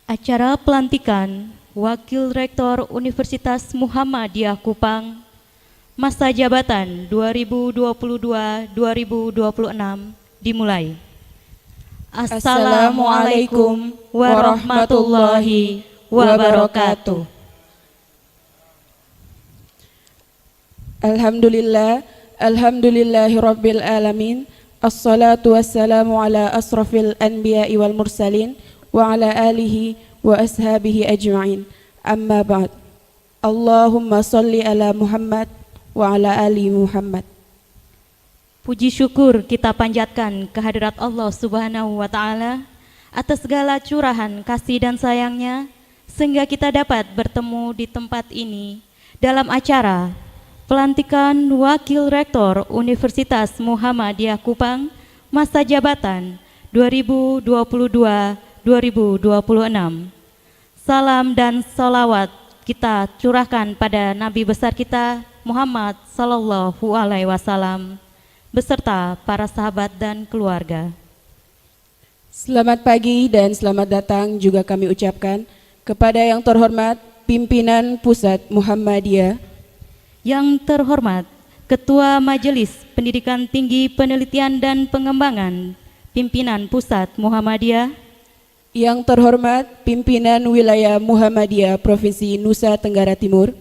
Acara pelantikan Wakil Rektor Universitas Muhammadiyah Kupang masa jabatan 2022-2026 dimulai. Assalamualaikum warahmatullahi wabarakatuh. Alhamdulillahirabbil alamin. Assalatu wassalamu ala asrafil anbiya'i wal mursalin wa ala alihi wa ashabihi ajma'in. Amma ba'd. Allahumma salli ala Muhammad wa ala ali Muhammad. Puji syukur kita panjatkan kehadirat Allah Subhanahu wa Ta'ala atas segala curahan kasih dan sayangnya, sehingga kita dapat bertemu di tempat ini dalam acara pelantikan Wakil Rektor Universitas Muhammadiyah Kupang masa jabatan 2022-2026. Salam dan salawat kita curahkan pada Nabi besar kita Muhammad Sallallahu Alaihi Wasallam beserta para sahabat dan keluarga. Selamat pagi dan selamat datang juga kami ucapkan kepada yang terhormat pimpinan Pusat Muhammadiyah, yang terhormat Ketua Majelis Pendidikan Tinggi Penelitian dan Pengembangan Pimpinan Pusat Muhammadiyah, yang terhormat pimpinan wilayah Muhammadiyah Provinsi Nusa Tenggara Timur,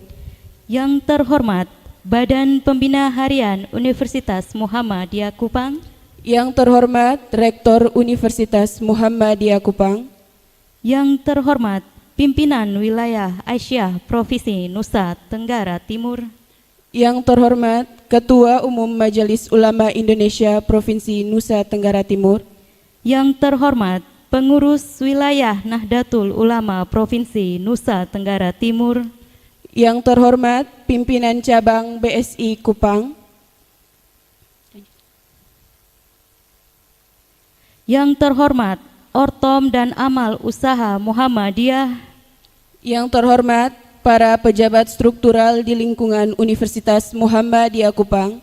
yang terhormat Badan Pembina Harian Universitas Muhammadiyah Kupang, yang terhormat Rektor Universitas Muhammadiyah Kupang, yang terhormat pimpinan wilayah Aisyah Provinsi Nusa Tenggara Timur, yang terhormat Ketua Umum Majelis Ulama Indonesia Provinsi Nusa Tenggara Timur, yang terhormat pengurus wilayah Nahdlatul Ulama Provinsi Nusa Tenggara Timur, yang terhormat pimpinan cabang BSI Kupang, yang terhormat Ortom dan Amal Usaha Muhammadiyah, yang terhormat para pejabat struktural di lingkungan Universitas Muhammadiyah Kupang,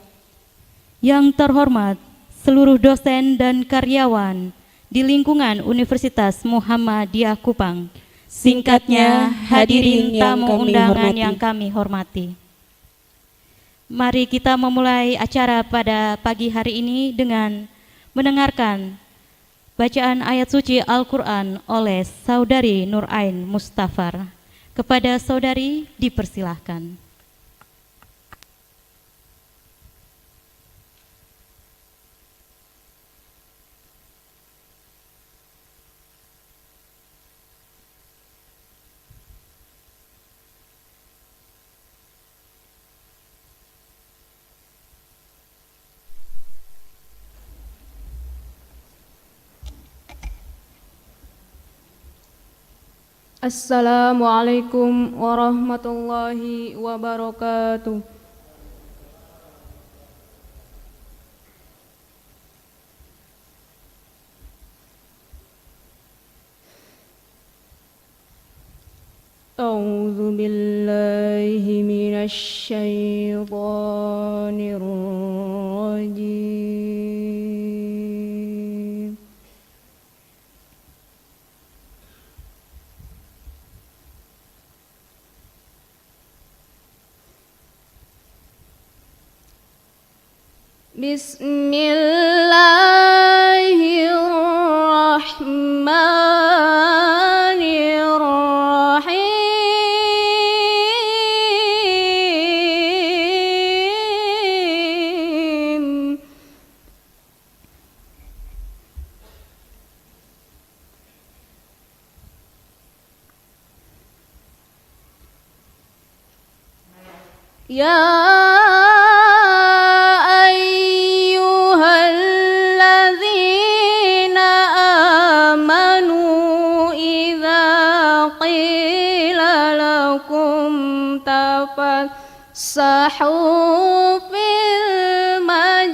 yang terhormat seluruh dosen dan karyawan di lingkungan Universitas Muhammadiyah Kupang. Singkatnya, hadirin tamu undangan yang kami hormati. Mari kita memulai acara pada pagi hari ini dengan mendengarkan bacaan ayat suci Al-Quran oleh Saudari Nur Ain Mustafar. Kepada saudari dipersilahkan. Assalamualaikum warahmatullahi wabarakatuh. A'udzu billahi minasy syaithanir rajim. Bismillahirrahmanirrahim. Ya tafassahu fil majalis.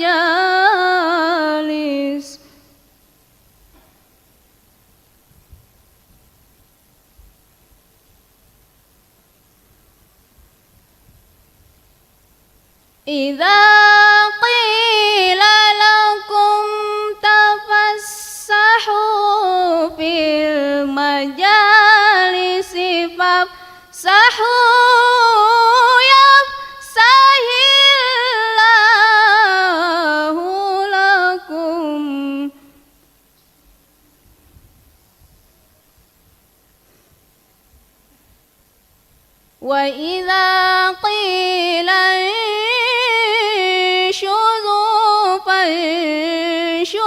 Idza qila lakum tafassahu fil majalis yafsahillahu lakum. Wa idza qila انشزوا فانشزوا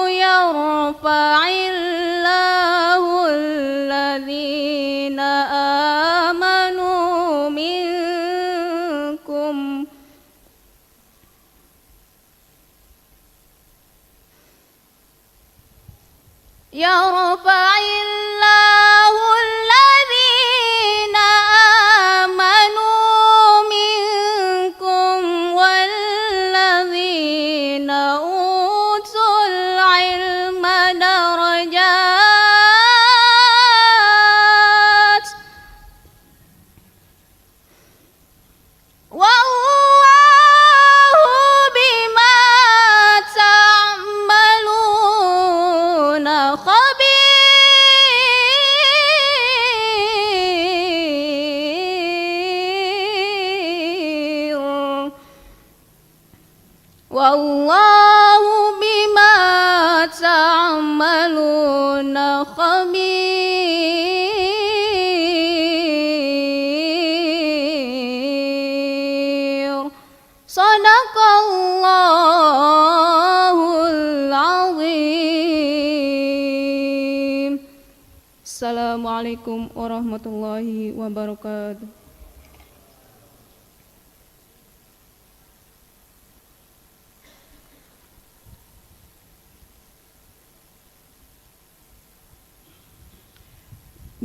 يرفع الله الذين آمنوا منكم يرفع الله الذين آمنوا منكم والذين أوتوا العلم درجات والله بما تعملون خبير والله بما تعملون خبير Sadaqallahul azim. Assalamualaikum warahmatullahi wabarakatuh.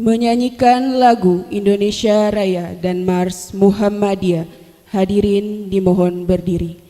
Menyanyikan lagu Indonesia Raya dan Mars Muhammadiyah. Hadirin dimohon berdiri.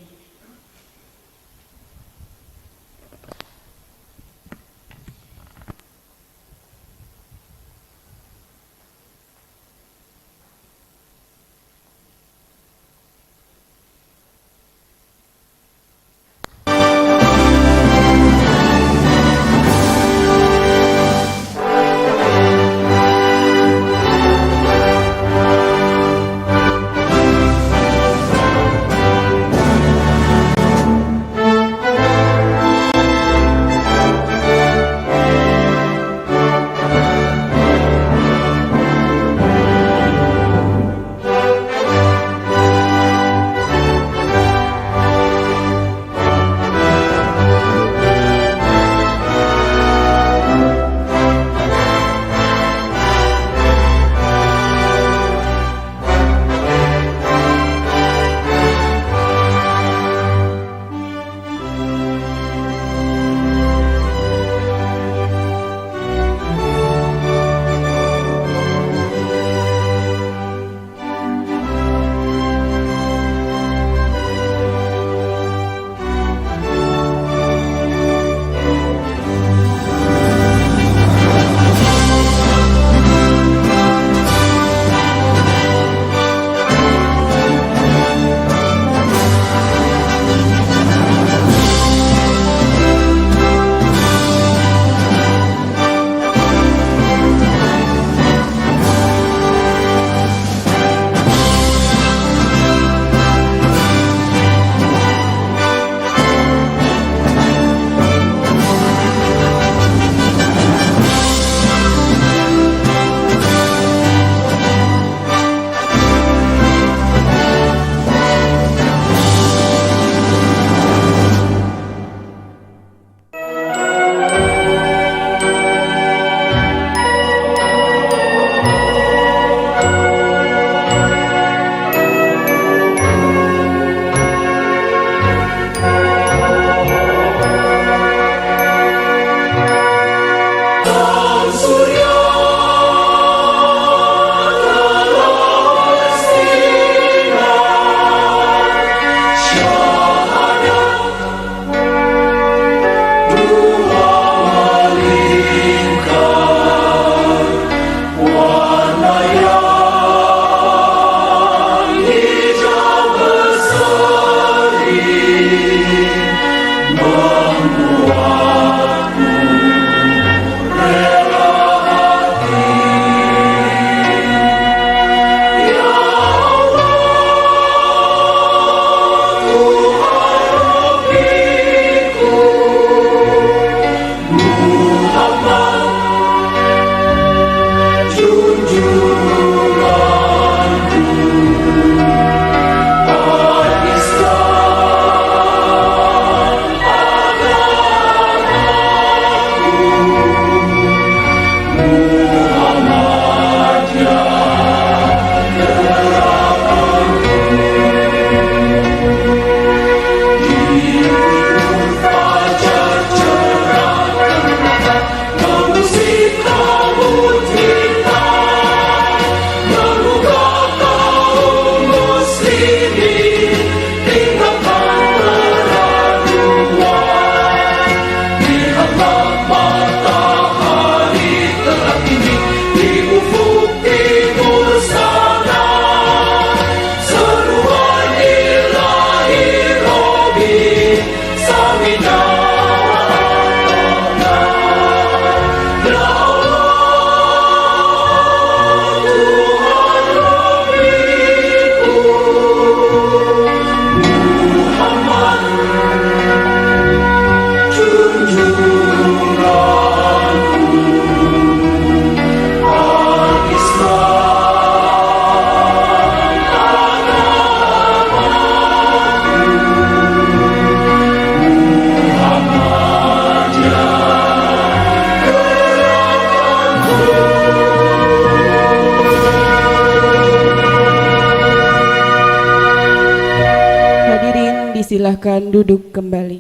Silahkan duduk kembali.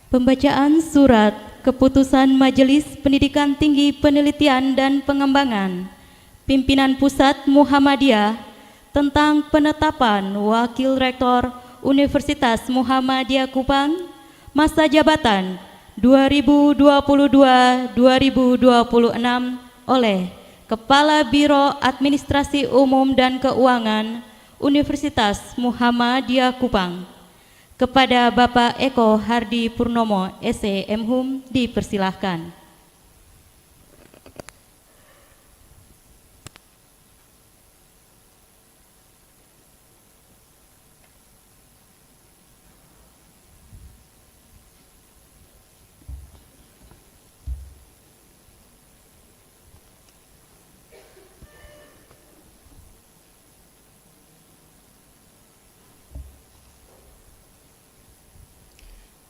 Pembacaan surat keputusan Majelis Pendidikan Tinggi Penelitian dan Pengembangan Pimpinan Pusat Muhammadiyah tentang penetapan Wakil Rektor Universitas Muhammadiyah Kupang masa jabatan 2022-2026 oleh Kepala Biro Administrasi Umum dan Keuangan Universitas Muhammadiyah Kupang. Kepada Bapak Eko Hardi Purnomo, SE MHum, dipersilahkan.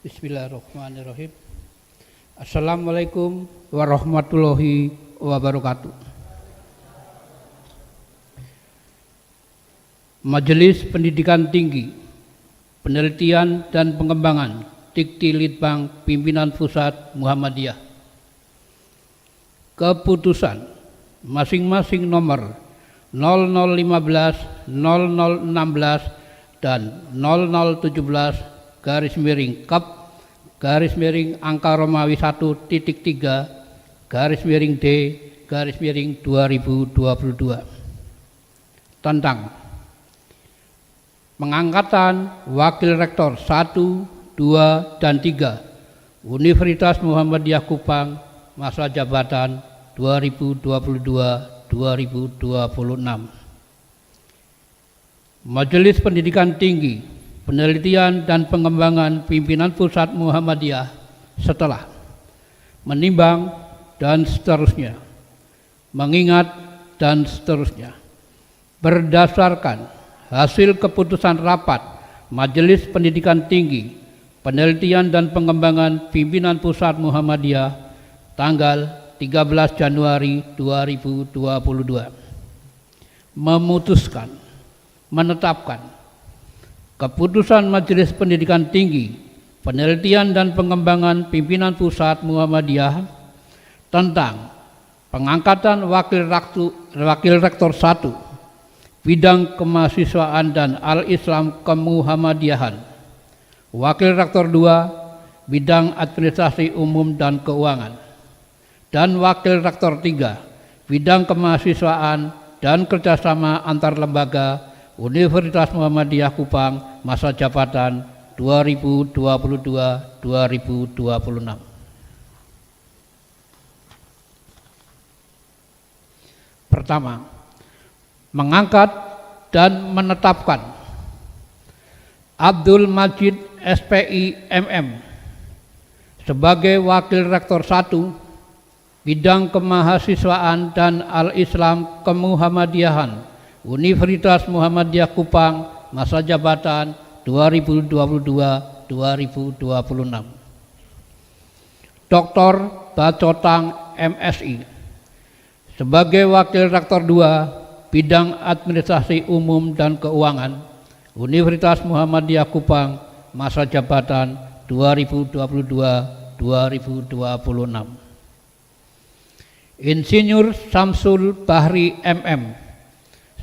Bismillahirrahmanirrahim. Assalamualaikum warahmatullahi wabarakatuh. Majelis Pendidikan Tinggi, Penelitian dan Pengembangan Dikti Litbang Pimpinan Pusat Muhammadiyah. Keputusan masing-masing nomor 0015, 0016 dan 0017 /Kap angka Romawi 1.3 D/2022 tentang pengangkatan Wakil Rektor 1, 2, dan 3 Universitas Muhammadiyah Kupang masa jabatan 2022-2026. Majelis Pendidikan Tinggi, Penelitian dan Pengembangan Pimpinan Pusat Muhammadiyah setelah menimbang dan seterusnya, mengingat dan seterusnya, berdasarkan hasil keputusan rapat Majelis Pendidikan Tinggi, Penelitian dan Pengembangan Pimpinan Pusat Muhammadiyah tanggal 13 Januari 2022, memutuskan, menetapkan keputusan Majelis Pendidikan Tinggi, Penelitian dan Pengembangan Pimpinan Pusat Muhammadiyah tentang pengangkatan Wakil Rektor 1 Bidang Kemahasiswaan dan Al-Islam Kemuhammadiyahan, Wakil Rektor 2 Bidang Administrasi Umum dan Keuangan, dan Wakil Rektor 3 Bidang Kemahasiswaan dan Kerjasama Antar Lembaga Universitas Muhammadiyah Kupang masa jabatan 2022-2026. Pertama, mengangkat dan menetapkan Abdul Majid SPI MM sebagai Wakil Rektor 1 Bidang Kemahasiswaan dan Al-Islam Kemuhammadiyahan Universitas Muhammadiyah Kupang masa jabatan 2022-2026. Dr. Bacotang MSI sebagai Wakil Rektor 2 Bidang Administrasi Umum dan Keuangan Universitas Muhammadiyah Kupang masa jabatan 2022-2026. Insinyur Samsul Bahri MM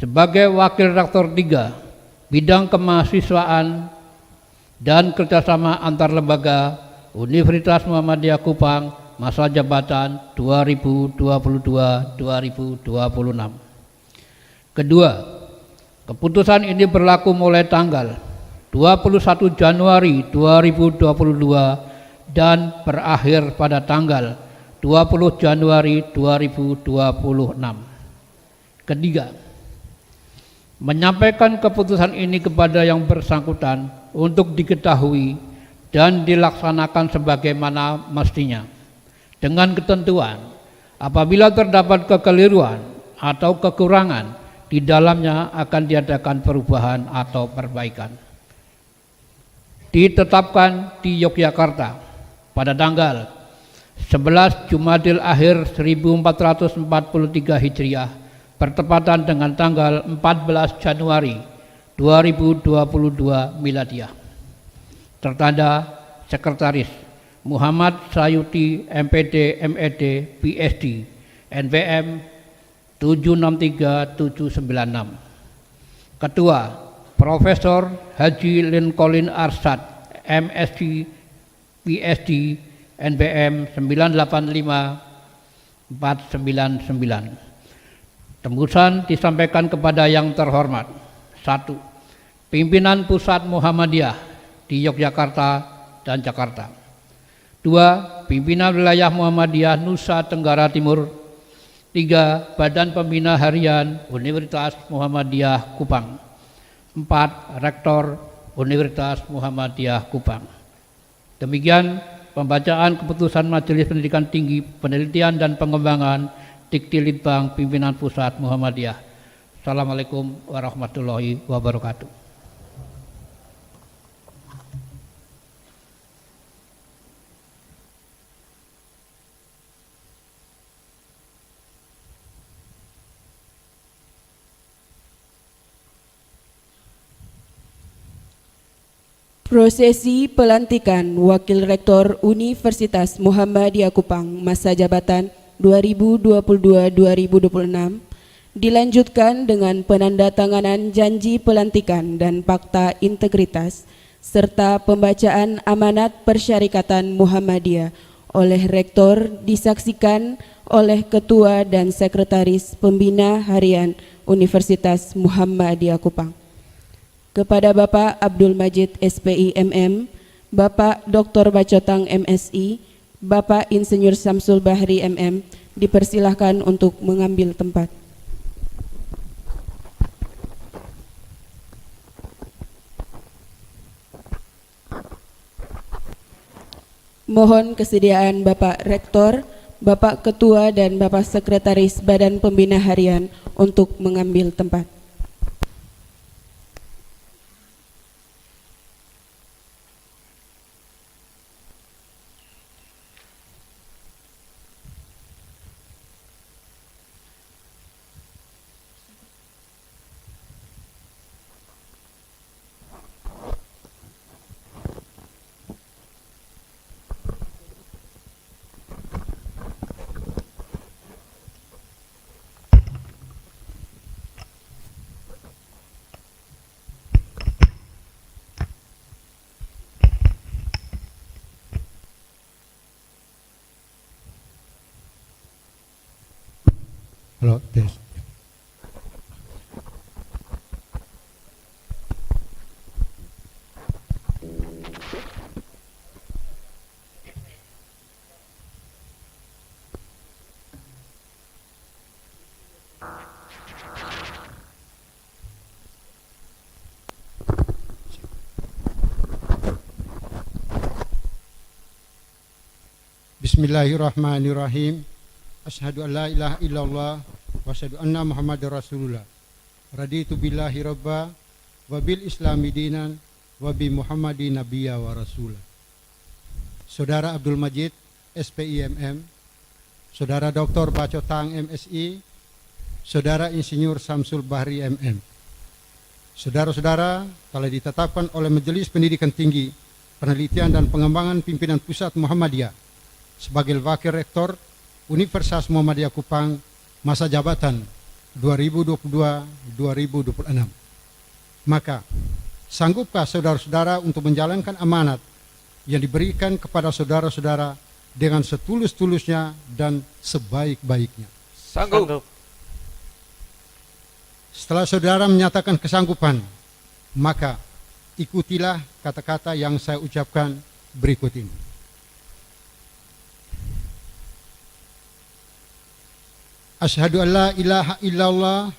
sebagai Wakil Rektor 3 Bidang Kemahasiswaan dan Kerjasama Antar Lembaga Universitas Muhammadiyah Kupang masa jabatan 2022-2026. Kedua, keputusan ini berlaku mulai tanggal 21 Januari 2022 dan berakhir pada tanggal 20 Januari 2026. Ketiga, menyampaikan keputusan ini kepada yang bersangkutan untuk diketahui dan dilaksanakan sebagaimana mestinya, dengan ketentuan apabila terdapat kekeliruan atau kekurangan di dalamnya akan diadakan perubahan atau perbaikan. Ditetapkan di Yogyakarta pada tanggal 11 Jumadil Akhir 1443 Hijriah bertepatan dengan tanggal 14 Januari 2022 Miladiah. Tertanda Sekretaris Muhammad Sayuti MPD MED PSD NVM 763796. Ketua Profesor Haji Lincoln Arsyad MSc PSD NBM 985499. Tembusan disampaikan kepada yang terhormat. 1. Pimpinan Pusat Muhammadiyah di Yogyakarta dan Jakarta. 2. Pimpinan Wilayah Muhammadiyah Nusa Tenggara Timur. 3. Badan Pembina Harian Universitas Muhammadiyah Kupang. 4. Rektor Universitas Muhammadiyah Kupang. Demikian pembacaan keputusan Majelis Pendidikan Tinggi Penelitian dan Pengembangan Dikti Litbang Pimpinan Pusat Muhammadiyah. Assalamualaikum warahmatullahi wabarakatuh. Prosesi pelantikan Wakil Rektor Universitas Muhammadiyah Kupang masa jabatan 2022-2026 dilanjutkan dengan penandatanganan janji pelantikan dan fakta integritas serta pembacaan amanat persyarikatan Muhammadiyah oleh Rektor disaksikan oleh Ketua dan Sekretaris Pembina Harian Universitas Muhammadiyah Kupang. Kepada Bapak Abdul Majid SPI MM, Bapak Dr. Bacotang MSI, Bapak Insinyur Samsul Bahri MM, dipersilahkan untuk mengambil tempat. Mohon kesediaan Bapak Rektor, Bapak Ketua dan Bapak Sekretaris Badan Pembina Harian untuk mengambil tempat. Halo, tes. Bismillahirrahmanirrahim. Asyhadu an la ilaha illallah wa asyhadu anna Muhammadar Rasulullah. Raditu billahi rabba wa bil islami dinan wa bi Muhammadin nabiyya wa rasulah. Saudara Abdul Majid SPIMM, Saudara Dr. Bacotang MSI, Saudara Insinyur Samsul Bahri MM. Saudara-saudara telah ditetapkan oleh Majelis Pendidikan Tinggi, Penelitian dan Pengembangan Pimpinan Pusat Muhammadiyah sebagai Wakil Rektor Universitas Muhammadiyah Kupang masa jabatan 2022-2026. Maka, sanggupkah saudara-saudara untuk menjalankan amanat yang diberikan kepada saudara-saudara dengan setulus-tulusnya dan sebaik-baiknya? Sanggup. Setelah saudara menyatakan kesanggupan, maka ikutilah kata-kata yang saya ucapkan berikut ini. Asyhadu an la ilaha illallah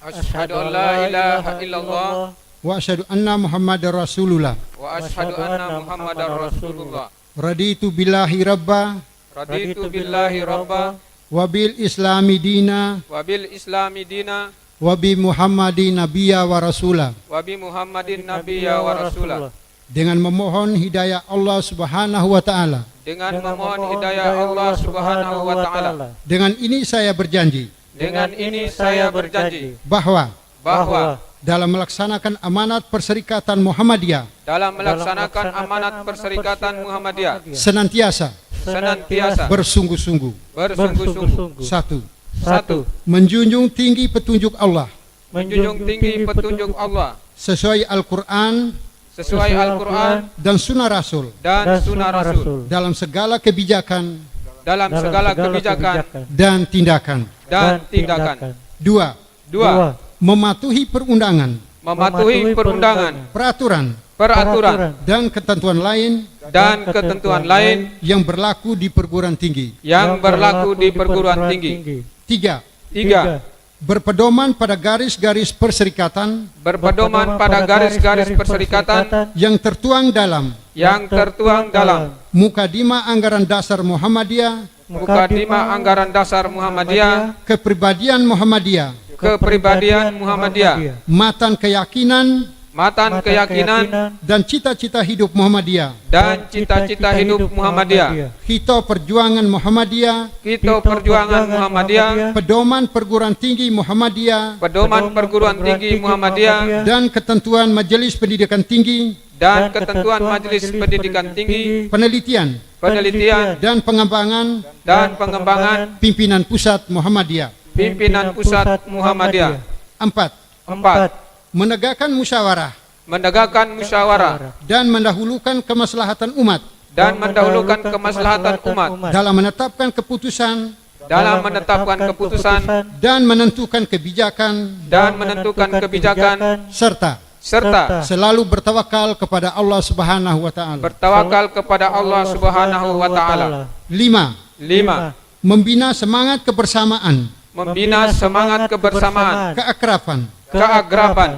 Asyhadu an la ilaha illallah wa asyhadu anna Muhammadar Rasulullah. wa asyhadu anna Muhammadar Rasulullah. Raditu billahi rabba Raditu billahi rabba wa bil islami dina wa bil islami dina wa bi Muhammadin nabiyya wa rasulah. wa bi Muhammadin nabiyya wa rasulah. Dengan memohon hidayah Allah Subhanahu wa taala. Dengan memohon hidayah Allah Subhanahu wa taala. Dengan ini saya berjanji Dengan ini saya berjanji bahwa bahwa dalam melaksanakan amanat Perserikatan Muhammadiyah dalam melaksanakan amanat Perserikatan Muhammadiyah senantiasa senantiasa bersungguh-sungguh. bersungguh-sungguh. Satu, Satu, menjunjung tinggi petunjuk Allah menjunjung tinggi petunjuk Allah sesuai Al-Quran sesuai Al-Quran dan Sunnah Rasul dan Sunnah Rasul dalam segala kebijakan dalam segala kebijakan dan tindakan. dan tindakan. Dua, Dua, mematuhi perundangan, mematuhi perundangan, peraturan, peraturan, dan ketentuan lain dan ketentuan lain yang berlaku di perguruan tinggi. yang berlaku di perguruan tinggi. Tiga, Tiga, berpedoman pada garis-garis perserikatan berpedoman pada garis-garis perserikatan yang tertuang dalam yang tertuang dalam Mukadimah Anggaran Dasar Muhammadiyah, Mukadimah Anggaran Dasar Muhammadiyah, Kepribadian Muhammadiyah, Kepribadian Muhammadiyah, Matan Keyakinan, Matan Keyakinan, dan cita-cita hidup Muhammadiyah, dan cita-cita hidup Muhammadiyah, Hito Perjuangan Muhammadiyah, Hito Perjuangan Muhammadiyah, Pedoman Perguruan Tinggi Muhammadiyah, Pedoman Perguruan Tinggi Muhammadiyah, dan ketentuan Majelis Pendidikan Tinggi, dan ketentuan Majelis Pendidikan Tinggi, penelitian, penelitian, dan pengembangan dan pengembangan pimpinan pusat Muhammadiyah. pimpinan pusat Muhammadiyah. Empat, Empat, menegakkan musyawarah menegakkan musyawarah dan mendahulukan kemaslahatan umat dan mendahulukan kemaslahatan umat dalam menetapkan keputusan dalam menetapkan keputusan dan menentukan kebijakan, dan menentukan kebijakan, serta serta selalu bertawakal kepada Allah Subhanahu wa taala. bertawakal kepada Allah Subhanahu wa taala. Lima, Lima, membina semangat kebersamaan, membina semangat kebersamaan, keakraban, keakraban,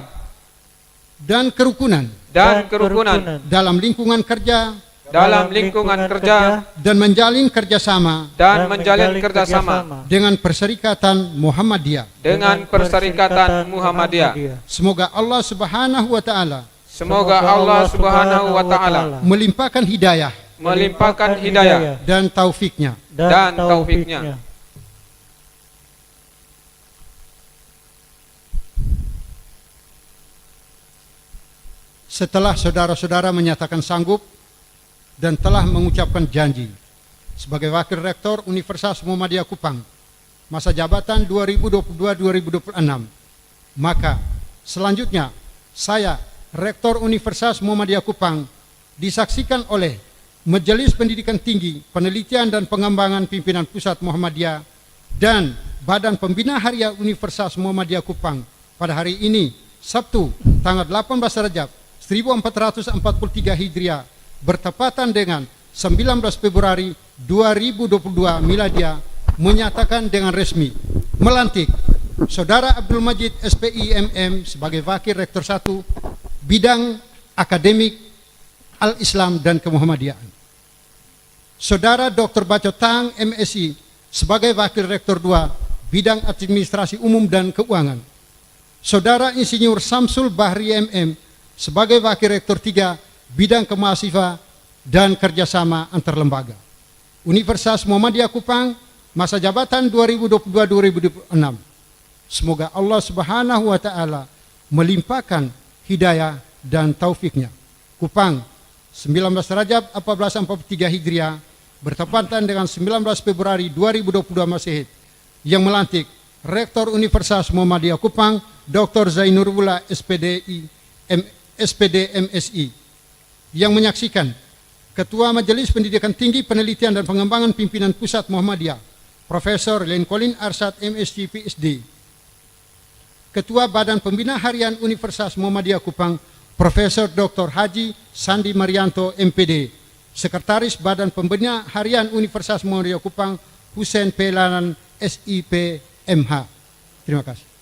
dan kerukunan dan kerukunan dalam lingkungan kerja dalam lingkungan kerja dan menjalin kerjasama dan menjalin kerjasama dengan Perserikatan Muhammadiyah. dengan Perserikatan Muhammadiyah. Semoga Allah Subhanahu wa taala Semoga Allah Subhanahu wa taala melimpahkan hidayah melimpahkan hidayah dan taufiknya. dan taufiknya. Setelah saudara-saudara menyatakan sanggup dan telah mengucapkan janji sebagai Wakil Rektor Universitas Muhammadiyah Kupang masa jabatan 2022-2026, maka selanjutnya saya, Rektor Universitas Muhammadiyah Kupang, disaksikan oleh Majelis Pendidikan Tinggi, Penelitian dan Pengembangan Pimpinan Pusat Muhammadiyah dan Badan Pembina Harian Universitas Muhammadiyah Kupang pada hari ini, Sabtu, tanggal 18 Rajab 1443 Hijriah, bertepatan dengan 19 Februari 2022 Miladiah, menyatakan dengan resmi melantik Saudara Abdul Majid SPI MM sebagai Wakil Rektor 1 Bidang Akademik Al-Islam dan Kemuhammadiyaan. Saudara Dr. Baco Tang MSI sebagai Wakil Rektor 2 Bidang Administrasi Umum dan Keuangan. Saudara Insinyur Samsul Bahri MM sebagai Wakil Rektor 3 Bidang Kemahasiswa dan Kerjasama Antar Lembaga. Universitas Muhammadiyah Kupang masa jabatan 2022-2026. Semoga Allah Subhanahu wa taala melimpahkan hidayah dan taufiknya. Kupang, 19 Rajab 1443 Hijriah, bertepatan dengan 19 Februari 2022 Masehi, yang melantik Rektor Universitas Muhammadiyah Kupang Dr. Zainurullah SPD MSI, yang menyaksikan Ketua Majelis Pendidikan Tinggi, Penelitian dan Pengembangan Pimpinan Pusat Muhammadiyah Profesor Lincoln Arsyad MSc PhD, Ketua Badan Pembina Harian Universitas Muhammadiyah Kupang Profesor Dr. Haji Sandi Marianto MPD, Sekretaris Badan Pembina Harian Universitas Muhammadiyah Kupang Husein Pelanan SIP MH. Terima kasih.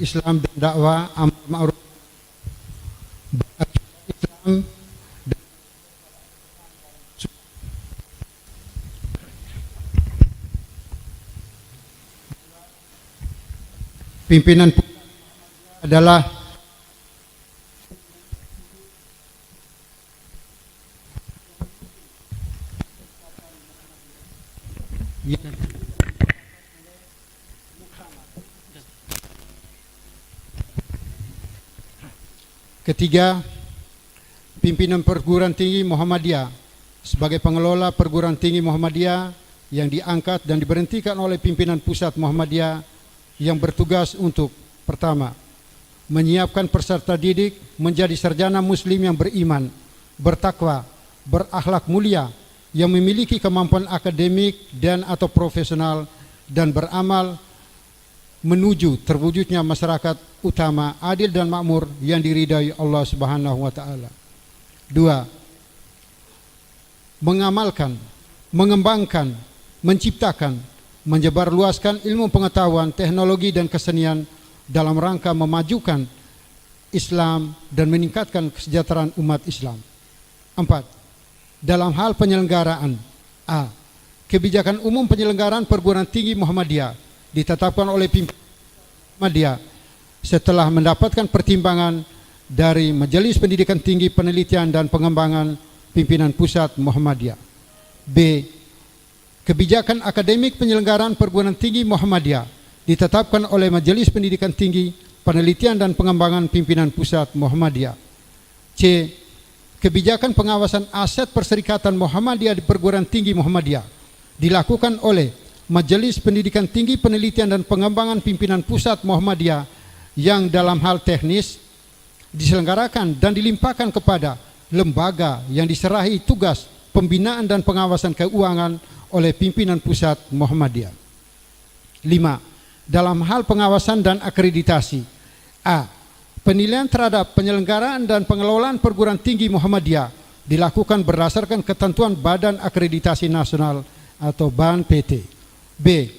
Islam dan dakwah amar ma'ruf Islam dan pimpinan adalah ketiga, pimpinan perguruan tinggi Muhammadiyah sebagai pengelola perguruan tinggi Muhammadiyah yang diangkat dan diberhentikan oleh pimpinan pusat Muhammadiyah yang bertugas untuk pertama, menyiapkan peserta didik menjadi sarjana muslim yang beriman, bertakwa, berakhlak mulia, yang memiliki kemampuan akademik dan atau profesional dan beramal menuju terwujudnya masyarakat utama adil dan makmur yang diridai Allah Subhanahu wa taala. Dua, mengamalkan, mengembangkan, menciptakan, menyebarluaskan ilmu pengetahuan, teknologi dan kesenian dalam rangka memajukan Islam dan meningkatkan kesejahteraan umat Islam. Empat, dalam hal penyelenggaraan, A, kebijakan umum penyelenggaraan perguruan tinggi Muhammadiyah ditetapkan oleh pimpinan Muhammadiyah setelah mendapatkan pertimbangan dari Majelis Pendidikan Tinggi Penelitian dan Pengembangan Pimpinan Pusat Muhammadiyah. B, kebijakan akademik penyelenggaraan perguruan tinggi Muhammadiyah ditetapkan oleh Majelis Pendidikan Tinggi Penelitian dan Pengembangan Pimpinan Pusat Muhammadiyah. C, kebijakan pengawasan aset Perserikatan Muhammadiyah di perguruan tinggi Muhammadiyah dilakukan oleh Majelis Pendidikan Tinggi Penelitian dan Pengembangan Pimpinan Pusat Muhammadiyah yang dalam hal teknis diselenggarakan dan dilimpahkan kepada lembaga yang diserahi tugas pembinaan dan pengawasan keuangan oleh pimpinan pusat Muhammadiyah. 5. Dalam hal pengawasan dan akreditasi, A, penilaian terhadap penyelenggaraan dan pengelolaan perguruan tinggi Muhammadiyah dilakukan berdasarkan ketentuan Badan Akreditasi Nasional atau BAN PT. B,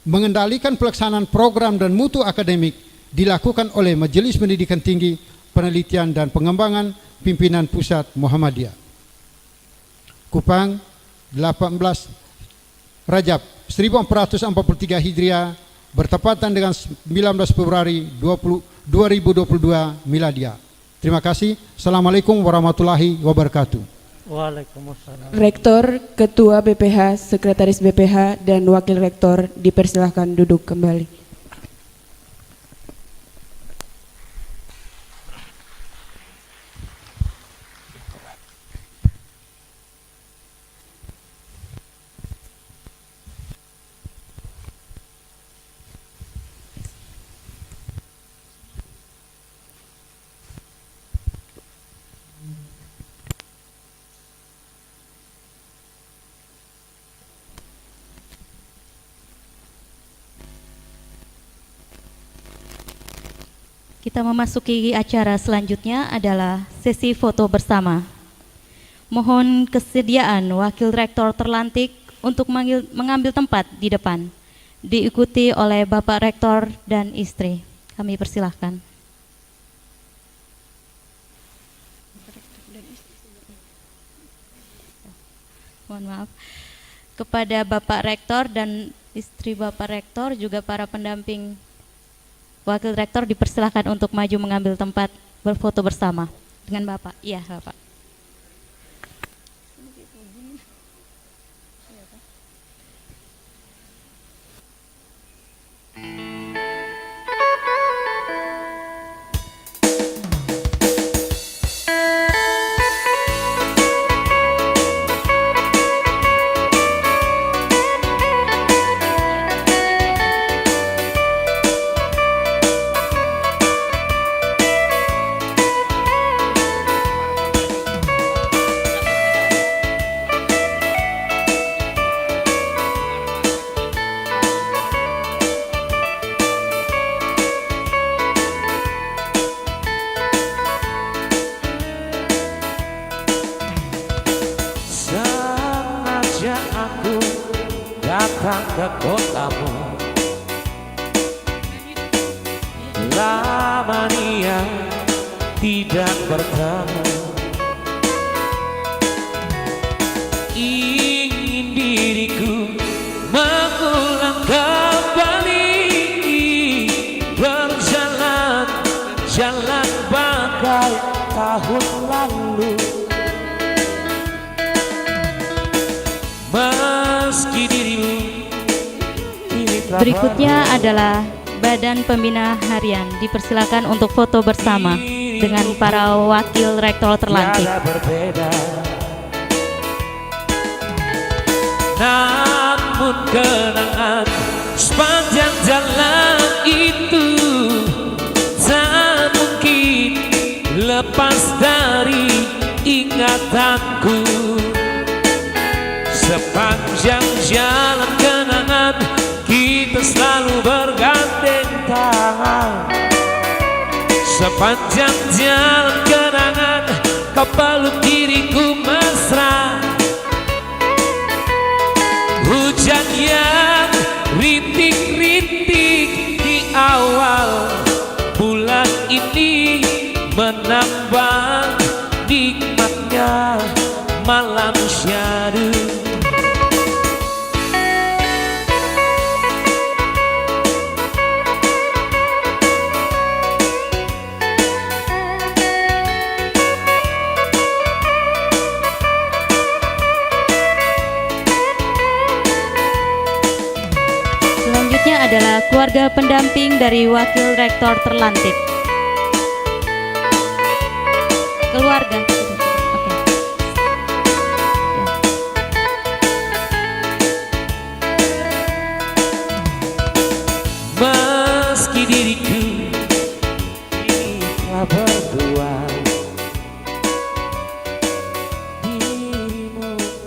mengendalikan pelaksanaan program dan mutu akademik dilakukan oleh Majelis Pendidikan Tinggi Penelitian dan Pengembangan Pimpinan Pusat Muhammadiyah. Kupang, 18 Rajab 1443 Hijriah bertepatan dengan 19 Februari 2022 Miladiah. Terima kasih. Assalamualaikum warahmatullahi wabarakatuh. Waalaikumsalam. Rektor, Ketua BPH, Sekretaris BPH, dan Wakil Rektor dipersilahkan duduk kembali. Kita memasuki acara selanjutnya adalah sesi foto bersama. Mohon kesediaan Wakil Rektor terlantik untuk mengambil tempat di depan, diikuti oleh Bapak Rektor dan istri. Kami persilahkan. Mohon maaf. Kepada Bapak Rektor dan istri Bapak Rektor, juga para pendamping Wakil Rektor dipersilahkan untuk maju mengambil tempat berfoto bersama dengan Bapak. Iya, Bapak. ke kotamu. Lama nia tidak bertemu, ingin diriku mengulang kembali, berjalan jalan bagai tahun lalu. Meski dirimu kini telah Berikutnya adalah Badan Pembina Harian. Dipersilakan untuk foto bersama dengan para wakil rektor terlantik. tiada berbeda, namun kenangan sepanjang jalan itu tak mungkin lepas dari ingatanku. Sepanjang jalan kenangan kita selalu bergandeng tangan. Sepanjang jalan kenangan kau peluk diriku mesra. Hujan yang rintik-rintik di awal bulan ini menambah nikmatnya malam syadu. Selanjutnya adalah keluarga pendamping dari wakil rektor terlantik. Keluarga. Oke. Meski diriku kini telah berdua, dirimu pun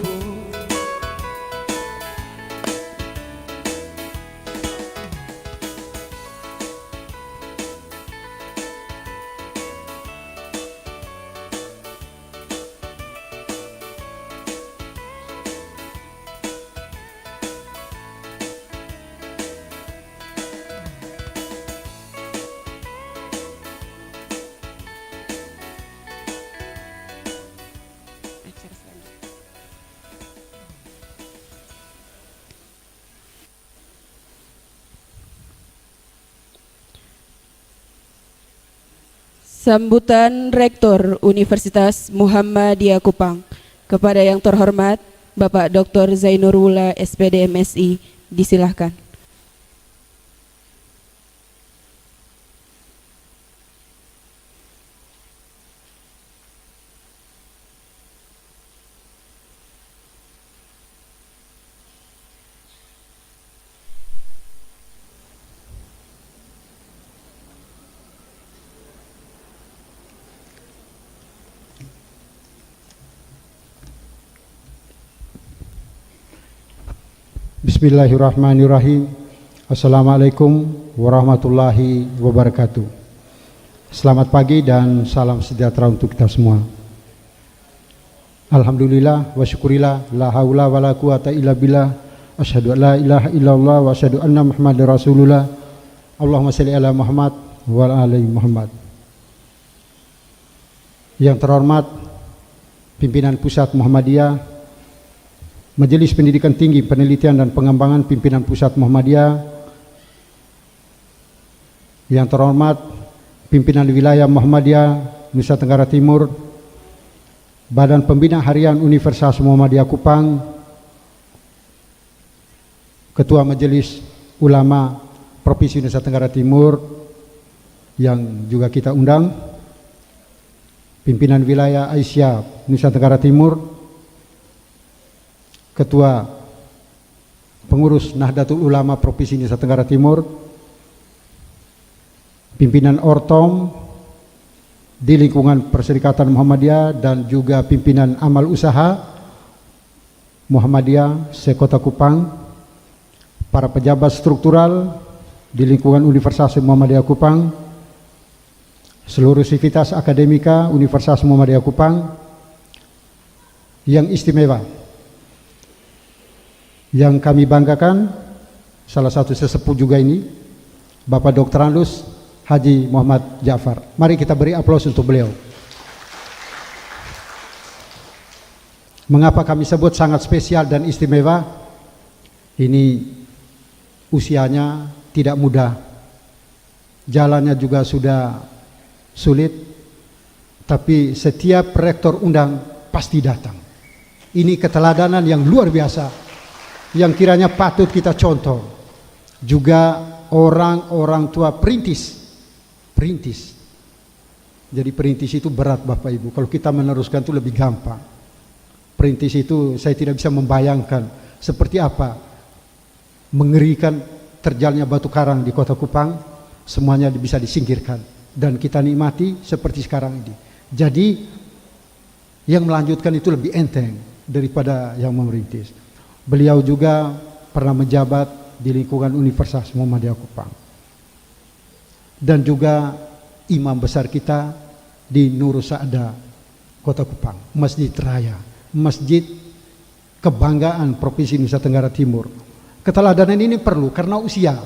Sambutan Rektor Universitas Muhammadiyah Kupang kepada yang terhormat Bapak Dr. Zainur Wula SPD MSI, disilahkan. Bismillahirrahmanirrahim. Assalamualaikum warahmatullahi wabarakatuh. Selamat pagi dan salam sejahtera untuk kita semua. Alhamdulillah wa syukurillah, la haula wa la quwata illa billah, asyhadu an la ilaha illallah wa asyhadu anna Muhammadar Rasulullah. Allahumma shalli ala Muhammad wa ala ali Muhammad. Yang terhormat pimpinan Pusat Muhammadiyah, Majelis Pendidikan Tinggi, Penelitian dan Pengembangan Pimpinan Pusat Muhammadiyah, yang terhormat pimpinan wilayah Muhammadiyah Nusa Tenggara Timur, Badan Pembina Harian Universitas Muhammadiyah Kupang, Ketua Majelis Ulama Provinsi Nusa Tenggara Timur yang juga kita undang, pimpinan wilayah Aisyah Nusa Tenggara Timur, Ketua Pengurus Nahdlatul Ulama Provinsi Nusa Tenggara Timur, pimpinan Ortom di lingkungan Perserikatan Muhammadiyah dan juga pimpinan amal usaha Muhammadiyah se-Kota Kupang, para pejabat struktural di lingkungan Universitas Muhammadiyah Kupang, seluruh sivitas akademika Universitas Muhammadiyah Kupang yang istimewa, yang kami banggakan salah satu sesepuh juga ini, Bapak Dr. Anlus Haji Muhammad Ja'far. Mari kita beri aplaus untuk beliau. Mengapa kami sebut sangat spesial dan istimewa? Ini usianya tidak mudah, jalannya juga sudah sulit, tapi setiap rektor undang pasti datang. Ini keteladanan yang luar biasa, yang kiranya patut kita contoh. Juga orang-orang tua perintis. Jadi perintis itu berat Bapak Ibu, kalau kita meneruskan itu lebih gampang. Perintis itu saya tidak bisa membayangkan seperti apa mengerikan terjalnya batu karang di Kota Kupang, semuanya bisa disingkirkan dan kita nikmati seperti sekarang ini. Jadi yang melanjutkan itu lebih enteng daripada yang memerintis. Beliau juga pernah menjabat di lingkungan Universitas Muhammadiyah Kupang dan juga imam besar kita di Nurul Sa'ada Kota Kupang, Masjid Raya, masjid kebanggaan Provinsi Nusa Tenggara Timur. Keteladanan ini perlu karena usia.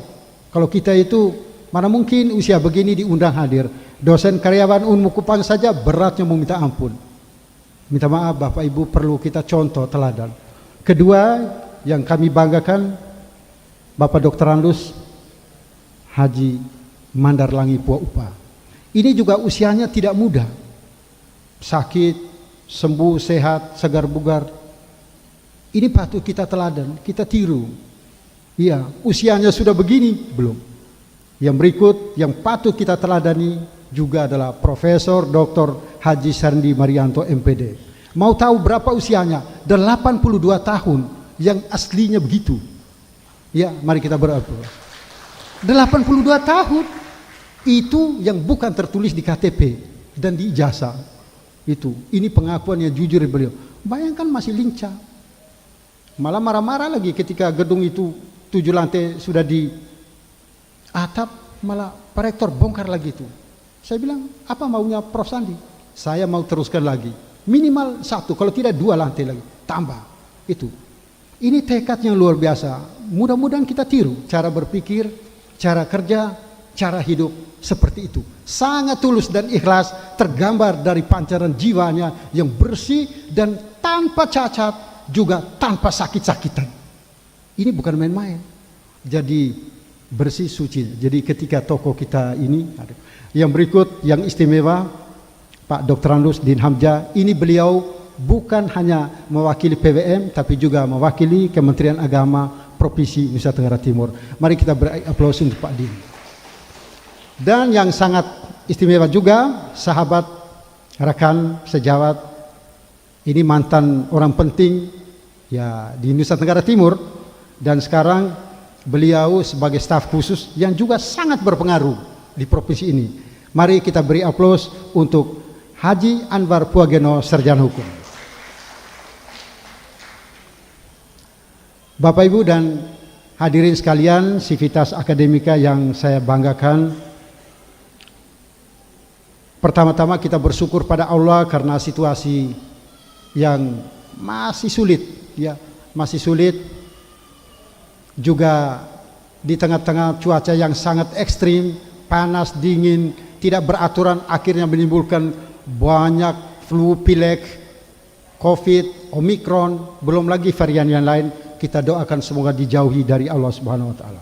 Kalau kita itu mana mungkin usia begini diundang hadir. Dosen karyawan Unmu Kupang saja beratnya meminta ampun. Minta maaf Bapak Ibu, perlu kita contoh teladan. Kedua yang kami banggakan, Bapak Dr. Anlus Haji Mandarlangi Pua Upa. Ini juga usianya tidak muda. Sakit, sembuh, sehat, segar bugar. Ini patut kita teladan, kita tiru. Iya, usianya sudah begini, belum. Yang berikut yang patut kita teladani juga adalah Profesor Dr. Haji Sarndi Marianto MPD. Mau tahu berapa usianya? 82 tahun, yang aslinya begitu. Ya, mari kita beraplaus. 82 tahun, itu yang bukan tertulis di KTP dan di ijazah. Itu, ini pengakuan yang jujur beliau. Bayangkan masih lincah. Malah marah-marah lagi ketika gedung itu 7 lantai sudah di atap, malah Pak Rektor bongkar lagi itu. Saya bilang, apa maunya Prof. Sandi? Saya mau teruskan lagi. Minimal 1, kalau tidak 2 lantai lagi. Tambah, itu. Ini tekad yang luar biasa. Mudah-mudahan kita tiru cara berpikir, cara kerja, cara hidup seperti itu. Sangat tulus dan ikhlas, tergambar dari pancaran jiwanya yang bersih dan tanpa cacat, juga tanpa sakit-sakitan. Ini bukan main-main. Jadi bersih suci. Jadi ketika tokoh kita ini, yang berikut yang istimewa, Pak Dr. Anlus Din Hamzah, ini beliau bukan hanya mewakili PWM, tapi juga mewakili Kementerian Agama Provinsi Nusa Tenggara Timur. Mari kita beri aplaus untuk Pak Din. Dan yang sangat istimewa juga, sahabat, rekan, sejawat, ini mantan orang penting ya di Nusa Tenggara Timur, dan sekarang beliau sebagai staf khusus yang juga sangat berpengaruh di provinsi ini. Mari kita beri aplaus untuk Haji Anwar Puageno, Sarjana Hukum. Bapak Ibu dan hadirin sekalian, sivitas akademika yang saya banggakan, pertama-tama kita bersyukur pada Allah karena situasi yang masih sulit, ya, masih sulit. Juga di tengah-tengah cuaca yang sangat ekstrim, panas, dingin, tidak beraturan, akhirnya menimbulkan banyak flu, pilek, COVID, Omikron, belum lagi varian yang lain. Kita doakan semoga dijauhi dari Allah Subhanahu wa taala.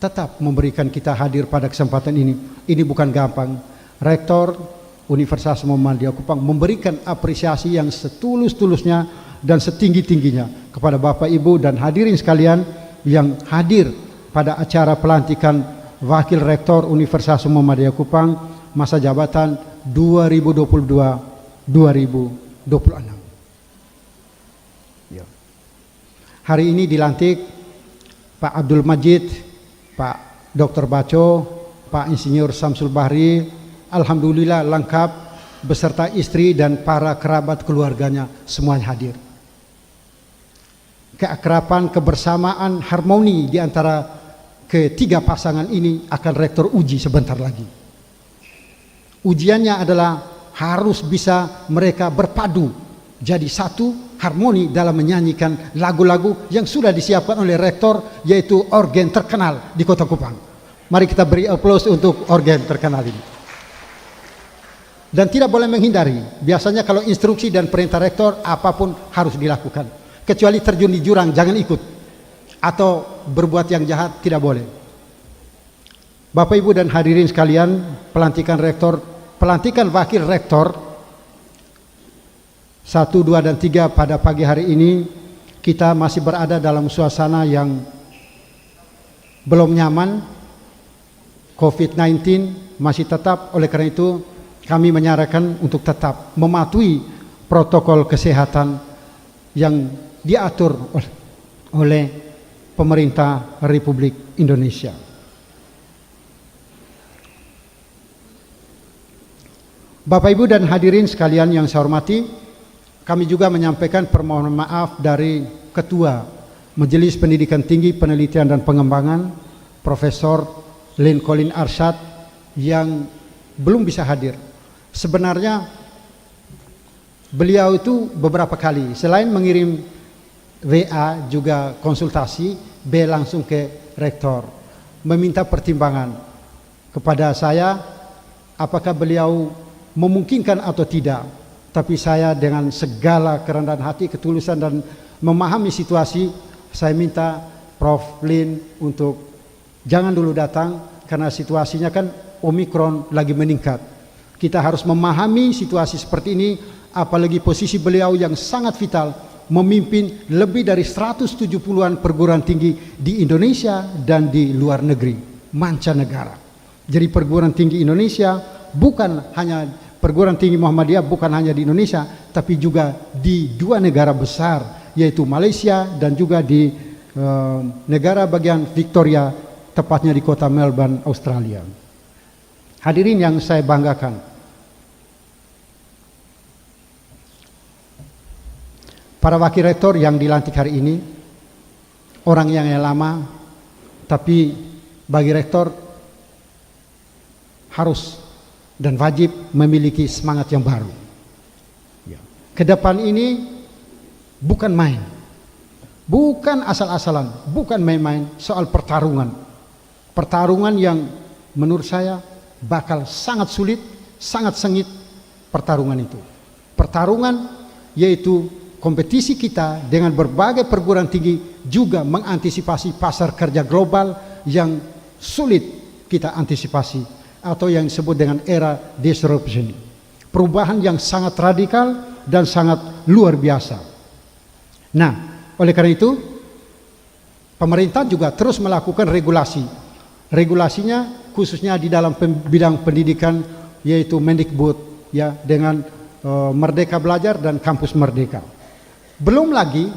Tetap memberikan kita hadir pada kesempatan ini. Ini bukan gampang. Rektor Universitas Muhammadiyah Kupang memberikan apresiasi yang setulus-tulusnya dan setinggi-tingginya kepada Bapak Ibu dan hadirin sekalian yang hadir pada acara pelantikan Wakil Rektor Universitas Muhammadiyah Kupang masa jabatan 2022-2026. Hari ini dilantik Pak Abdul Majid, Pak Dr. Baco, Pak Insinyur Samsul Bahri, alhamdulillah lengkap beserta istri dan para kerabat keluarganya semuanya hadir. Keakraban, kebersamaan, harmoni di antara ketiga pasangan ini akan rektor uji sebentar lagi. Ujiannya adalah harus bisa mereka berpadu jadi satu harmoni dalam menyanyikan lagu-lagu yang sudah disiapkan oleh rektor, yaitu organ terkenal di Kota Kupang. Mari kita beri aplaus untuk organ terkenal ini. Dan tidak boleh menghindari, biasanya kalau instruksi dan perintah rektor, apapun harus dilakukan. Kecuali terjun di jurang, jangan ikut. Atau berbuat yang jahat, tidak boleh. Bapak Ibu dan hadirin sekalian, pelantikan wakil rektor 1, 2, dan 3 pada pagi hari ini, kita masih berada dalam suasana yang belum nyaman. COVID-19 masih tetap, oleh karena itu kami menyarankan untuk tetap mematuhi protokol kesehatan yang diatur oleh pemerintah Republik Indonesia. Bapak Ibu dan hadirin sekalian yang saya hormati, kami juga menyampaikan permohonan maaf dari Ketua Majelis Pendidikan Tinggi, Penelitian dan Pengembangan, Profesor Lincoln Arsyad, yang belum bisa hadir. Sebenarnya beliau itu beberapa kali, selain mengirim WA juga konsultasi, B langsung ke rektor, meminta pertimbangan kepada saya apakah beliau memungkinkan atau tidak. Tapi saya dengan segala kerendahan hati, ketulusan dan memahami situasi, saya minta Prof. Lin untuk jangan dulu datang, karena situasinya kan Omikron lagi meningkat. Kita harus memahami situasi seperti ini, apalagi posisi beliau yang sangat vital, memimpin lebih dari 170-an perguruan tinggi di Indonesia dan di luar negeri, mancanegara. Jadi perguruan tinggi Indonesia bukan hanya perguruan tinggi Muhammadiyah, bukan hanya di Indonesia, tapi juga di 2 negara besar, yaitu Malaysia dan juga di negara bagian Victoria, tepatnya di kota Melbourne, Australia. Hadirin yang saya banggakan, para wakil rektor yang dilantik hari ini, orang yang lama, tapi bagi rektor harus dan wajib memiliki semangat yang baru. Kedepan ini bukan main, bukan asal-asalan, bukan main-main, soal pertarungan. Pertarungan yang menurut saya bakal sangat sulit, sangat sengit pertarungan itu. Pertarungan yaitu kompetisi kita dengan berbagai perguruan tinggi juga mengantisipasi pasar kerja global yang sulit kita antisipasi, atau yang disebut dengan era disruption. Perubahan yang sangat radikal dan sangat luar biasa. Nah, oleh karena itu pemerintah juga terus melakukan regulasi. Regulasinya khususnya di dalam bidang pendidikan, yaitu Mendikbud, ya, dengan Merdeka Belajar dan Kampus Merdeka. Belum lagi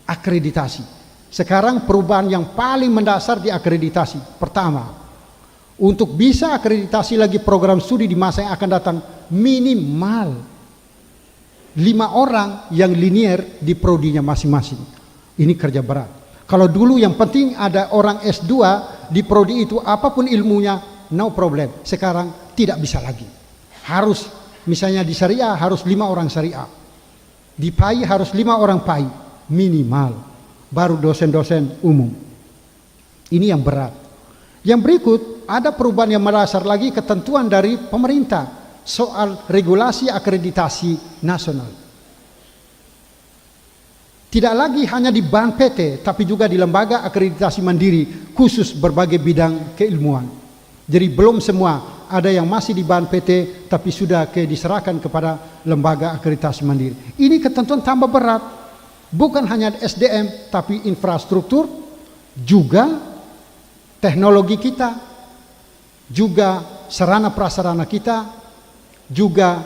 akreditasi. Sekarang perubahan yang paling mendasar di akreditasi. Pertama, untuk bisa akreditasi lagi program studi di masa yang akan datang, minimal 5 orang yang linier di prodinya masing-masing. Ini kerja berat. Kalau dulu yang penting ada orang S2 di prodi itu, apapun ilmunya, no problem. Sekarang tidak bisa lagi. Harus, misalnya di syariah harus 5 orang syariah. Di PAI harus 5 orang PAI minimal. Baru dosen-dosen umum. Ini yang berat. Yang berikut, ada perubahan yang mendasar lagi, ketentuan dari pemerintah soal regulasi akreditasi nasional. Tidak lagi hanya di BAN PT, tapi juga di lembaga akreditasi mandiri khusus berbagai bidang keilmuan. Jadi belum semua, ada yang masih di BAN PT tapi sudah diserahkan kepada lembaga akreditasi mandiri. Ini ketentuan tambah berat, bukan hanya SDM tapi infrastruktur, juga teknologi kita, juga sarana prasarana kita, juga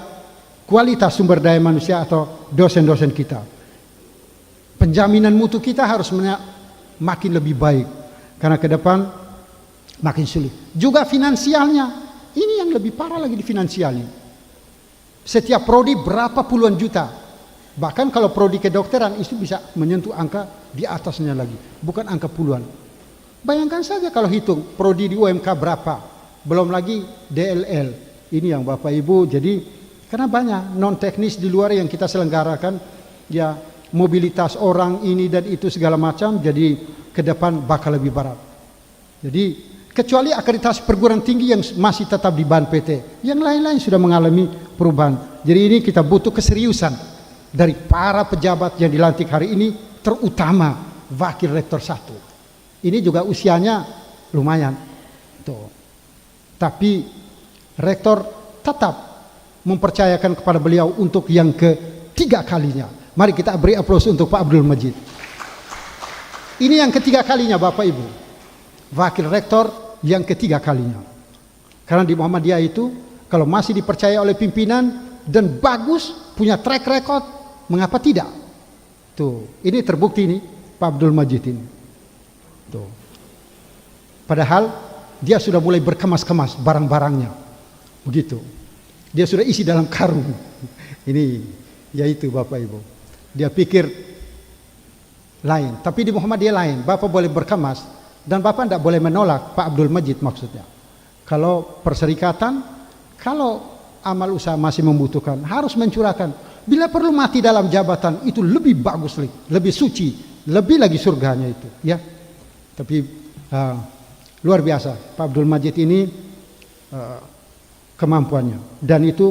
kualitas sumber daya manusia atau dosen-dosen kita. Penjaminan mutu kita harus makin lebih baik, karena ke depan makin sulit. Juga finansialnya, ini yang lebih parah lagi di finansialnya. Setiap prodi berapa puluhan juta, bahkan kalau prodi kedokteran itu bisa menyentuh angka di atasnya lagi, bukan angka puluhan. Bayangkan saja kalau hitung prodi di UMK berapa, belum lagi DLL. Ini yang Bapak Ibu, jadi karena banyak non teknis di luar yang kita selenggarakan, ya mobilitas orang ini dan itu segala macam, jadi ke depan bakal lebih berat. Jadi kecuali akreditasi perguruan tinggi yang masih tetap di BAN PT, yang lain-lain sudah mengalami perubahan. Jadi ini kita butuh keseriusan dari para pejabat yang dilantik hari ini, terutama wakil rektor 1. Ini juga usianya lumayan tuh. Tapi rektor tetap mempercayakan kepada beliau untuk yang ketiga kalinya. Mari kita beri aplaus untuk Pak Abdul Majid. Ini yang ketiga kalinya Bapak Ibu, wakil rektor yang ketiga kalinya. Karena di Muhammadiyah itu kalau masih dipercaya oleh pimpinan dan bagus, punya track record, mengapa tidak? Tuh, ini terbukti nih Pak Abdul Majid ini. Tuh. Padahal dia sudah mulai berkemas-kemas barang-barangnya. Begitu. Dia sudah isi dalam karung. Ini yaitu Bapak Ibu. Dia pikir lain, tapi di Muhammadiyah lain. Bapak boleh berkemas dan Bapak tidak boleh menolak Pak Abdul Majid maksudnya. Kalau perserikatan, kalau amal usaha masih membutuhkan, harus mencurahkan. Bila perlu mati dalam jabatan itu lebih bagus lagi, lebih suci, lebih lagi surganya itu, ya. Tapi luar biasa Pak Abdul Majid ini kemampuannya, dan itu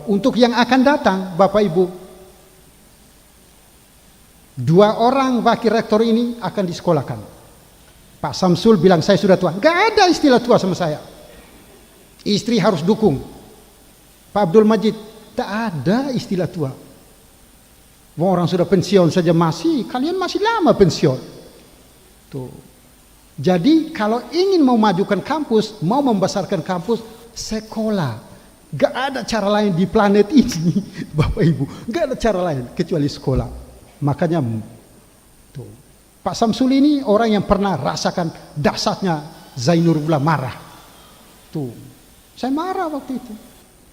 untuk yang akan datang Bapak Ibu, 2 orang wakil rektor ini akan disekolahkan. Pak Samsul bilang saya sudah tua, nggak ada istilah tua sama saya. Istri harus dukung. Pak Abdul Majid, tak ada istilah tua. Orang sudah pensiun saja masih, kalian masih lama pensiun. Tuh. Jadi kalau ingin memajukan kampus, mau membesarkan kampus, sekolah. Gak ada cara lain di planet ini, Bapak Ibu. Gak ada cara lain kecuali sekolah. Makanya tuh, Pak Samsul ini orang yang pernah rasakan dahsyatnya Zainurullah marah. Tuh, saya marah waktu itu.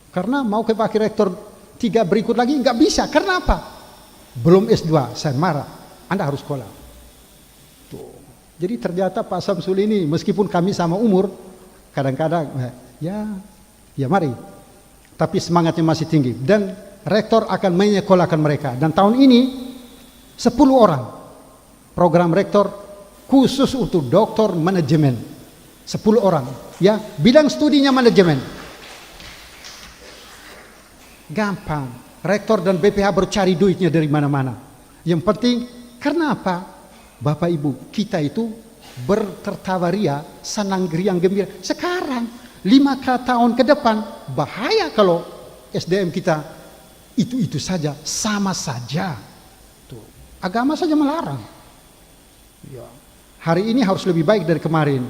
Karena mau ke wakil rektor 3 berikut lagi nggak bisa. Karena apa? Belum S2, saya marah. Anda harus sekolah. Tuh. Jadi ternyata Pak Samsul ini meskipun kami sama umur, kadang-kadang ya mari. Tapi semangatnya masih tinggi dan rektor akan menyekolahkan mereka. Dan tahun ini 10 orang program rektor khusus untuk doktor manajemen. 10 orang, ya, bidang studinya manajemen. Gampang. Rektor dan BPH bercari duitnya dari mana-mana. Yang penting, karena apa? Bapak Ibu, kita itu bertertawa ria, senang riang gembira. Sekarang 5 tahun ke depan bahaya kalau SDM kita itu saja, sama saja. Tuh, agama saja melarang. Ya. Hari ini harus lebih baik dari kemarin.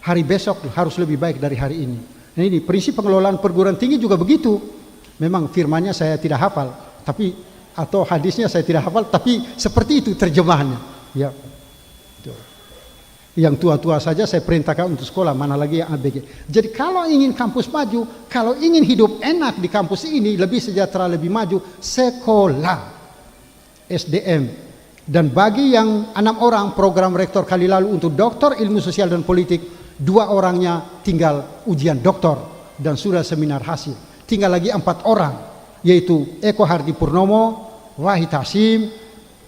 Hari besok harus lebih baik dari hari ini. Nah, ini prinsip pengelolaan perguruan tinggi juga begitu. Memang firmannya saya tidak hafal, tapi atau hadisnya saya tidak hafal, tapi seperti itu terjemahannya. Ya. Tuh. Yang tua-tua saja saya perintahkan untuk sekolah, mana lagi yang ABG. Jadi kalau ingin kampus maju, kalau ingin hidup enak di kampus ini, lebih sejahtera, lebih maju, sekolah SDM. Dan bagi yang 6 orang program rektor kali lalu untuk doktor ilmu sosial dan politik, 2 orangnya tinggal ujian doktor dan sudah seminar hasil. Tinggal lagi 4 orang, yaitu Eko Hardi Purnomo, Wahid Hasim,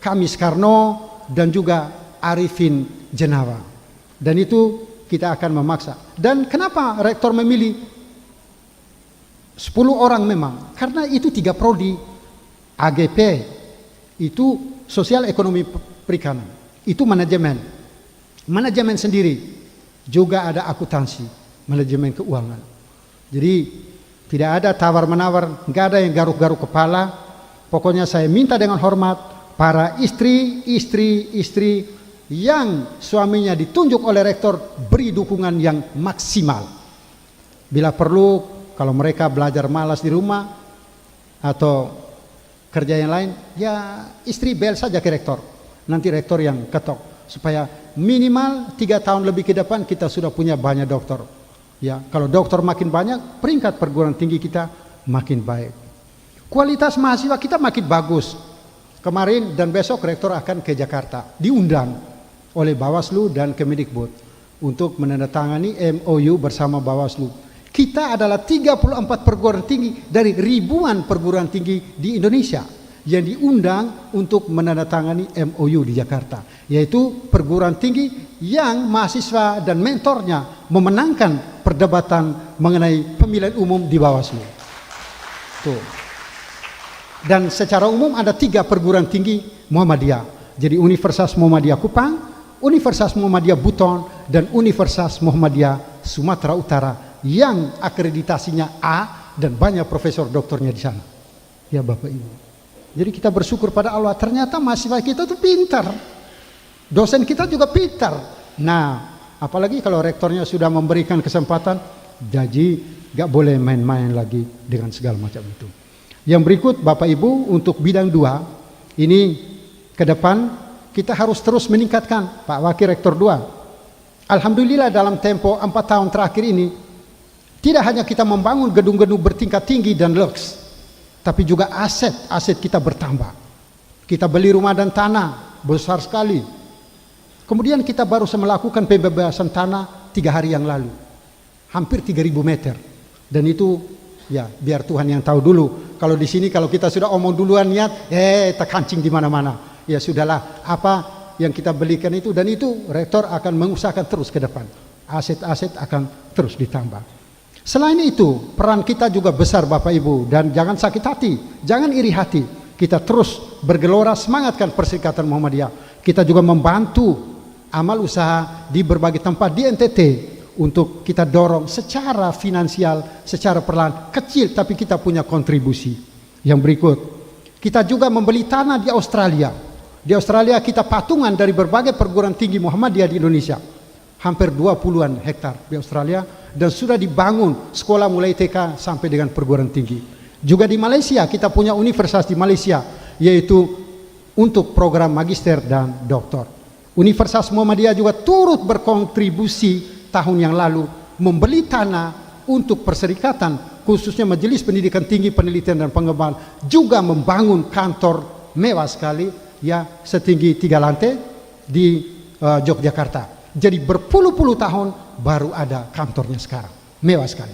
Kamis Karno, dan juga Arifin Jenawa. Dan itu kita akan memaksa. Dan kenapa rektor memilih 10 orang memang? Karena itu 3 prodi. AGP itu sosial ekonomi perikanan, itu manajemen. Manajemen sendiri juga ada akuntansi, manajemen keuangan. Jadi tidak ada tawar-menawar, nggak ada yang garuk-garuk kepala. Pokoknya saya minta dengan hormat para istri yang suaminya ditunjuk oleh rektor, beri dukungan yang maksimal. Bila perlu, kalau mereka belajar malas di rumah atau kerja yang lain, ya istri bel saja ke rektor. Nanti rektor yang ketok supaya minimal 3 tahun lebih ke depan kita sudah punya banyak dokter. Ya, kalau dokter makin banyak, peringkat perguruan tinggi kita makin baik. Kualitas mahasiswa kita makin bagus. Kemarin dan besok rektor akan ke Jakarta, diundang oleh Bawaslu dan Kemendikbud untuk menandatangani MOU bersama Bawaslu. Kita adalah 34 perguruan tinggi dari ribuan perguruan tinggi di Indonesia. yang diundang untuk menandatangani MOU di Jakarta, yaitu perguruan tinggi yang mahasiswa dan mentornya memenangkan perdebatan mengenai pemilihan umum di Bawaslu. Tuh. Dan secara umum ada 3 perguruan tinggi Muhammadiyah. Jadi Universitas Muhammadiyah Kupang, Universitas Muhammadiyah Buton, dan Universitas Muhammadiyah Sumatera Utara yang akreditasinya A dan banyak profesor doktornya di sana. Ya Bapak Ibu. Jadi kita bersyukur pada Allah, ternyata mahasiswa kita itu pintar. Dosen kita juga pintar. Nah, apalagi kalau rektornya sudah memberikan kesempatan, jadi gak boleh main-main lagi dengan segala macam itu. Yang berikut Bapak Ibu, untuk bidang 2, ini ke depan kita harus terus meningkatkan, Pak Wakil Rektor 2. Alhamdulillah dalam tempo 4 tahun terakhir ini, tidak hanya kita membangun gedung-gedung bertingkat tinggi dan luks, tapi juga aset kita bertambah. Kita beli rumah dan tanah besar sekali. Kemudian kita baru melakukan pembebasan tanah 3 hari yang lalu, hampir 3.000 meter. Dan itu ya biar Tuhan yang tahu dulu. Kalau di sini kalau kita sudah omong duluan niat, terkancing di mana-mana. Ya sudahlah, apa yang kita belikan itu, dan itu rektor akan mengusahakan terus ke depan. Aset-aset akan terus ditambah. Selain itu, peran kita juga besar Bapak Ibu, dan jangan sakit hati, jangan iri hati. Kita terus bergelora semangatkan Perserikatan Muhammadiyah. Kita juga membantu amal usaha di berbagai tempat di NTT untuk kita dorong secara finansial, secara perlahan, kecil tapi kita punya kontribusi. Yang berikut, kita juga membeli tanah di Australia. Di Australia kita patungan dari berbagai perguruan tinggi Muhammadiyah di Indonesia. Hampir 20-an hektar di Australia, dan sudah dibangun sekolah mulai TK sampai dengan perguruan tinggi. Juga di Malaysia kita punya universitas di Malaysia, yaitu untuk program magister dan doktor. Universitas Muhammadiyah juga turut berkontribusi tahun yang lalu membeli tanah untuk perserikatan, khususnya Majelis Pendidikan Tinggi Penelitian dan Pengembangan, juga membangun kantor mewah sekali ya, setinggi 3 lantai di Yogyakarta. Jadi berpuluh-puluh tahun baru ada kantornya sekarang, mewah sekali.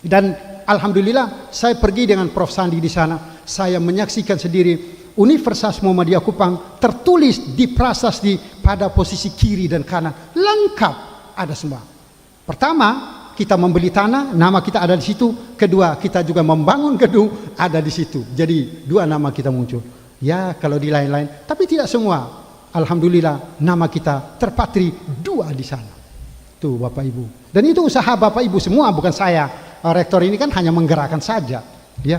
Dan alhamdulillah saya pergi dengan Prof Sandi di sana, saya menyaksikan sendiri Universitas Muhammadiyah Kupang tertulis di prasasti pada posisi kiri dan kanan, lengkap ada semua. Pertama, kita membeli tanah, nama kita ada di situ. Kedua, kita juga membangun gedung, ada di situ. Jadi 2 nama kita muncul. Ya kalau di lain-lain, tapi tidak semua. Alhamdulillah nama kita terpatri 2 di sana. Tuh Bapak Ibu. Dan itu usaha Bapak Ibu semua, bukan saya. Rektor ini kan hanya menggerakkan saja, ya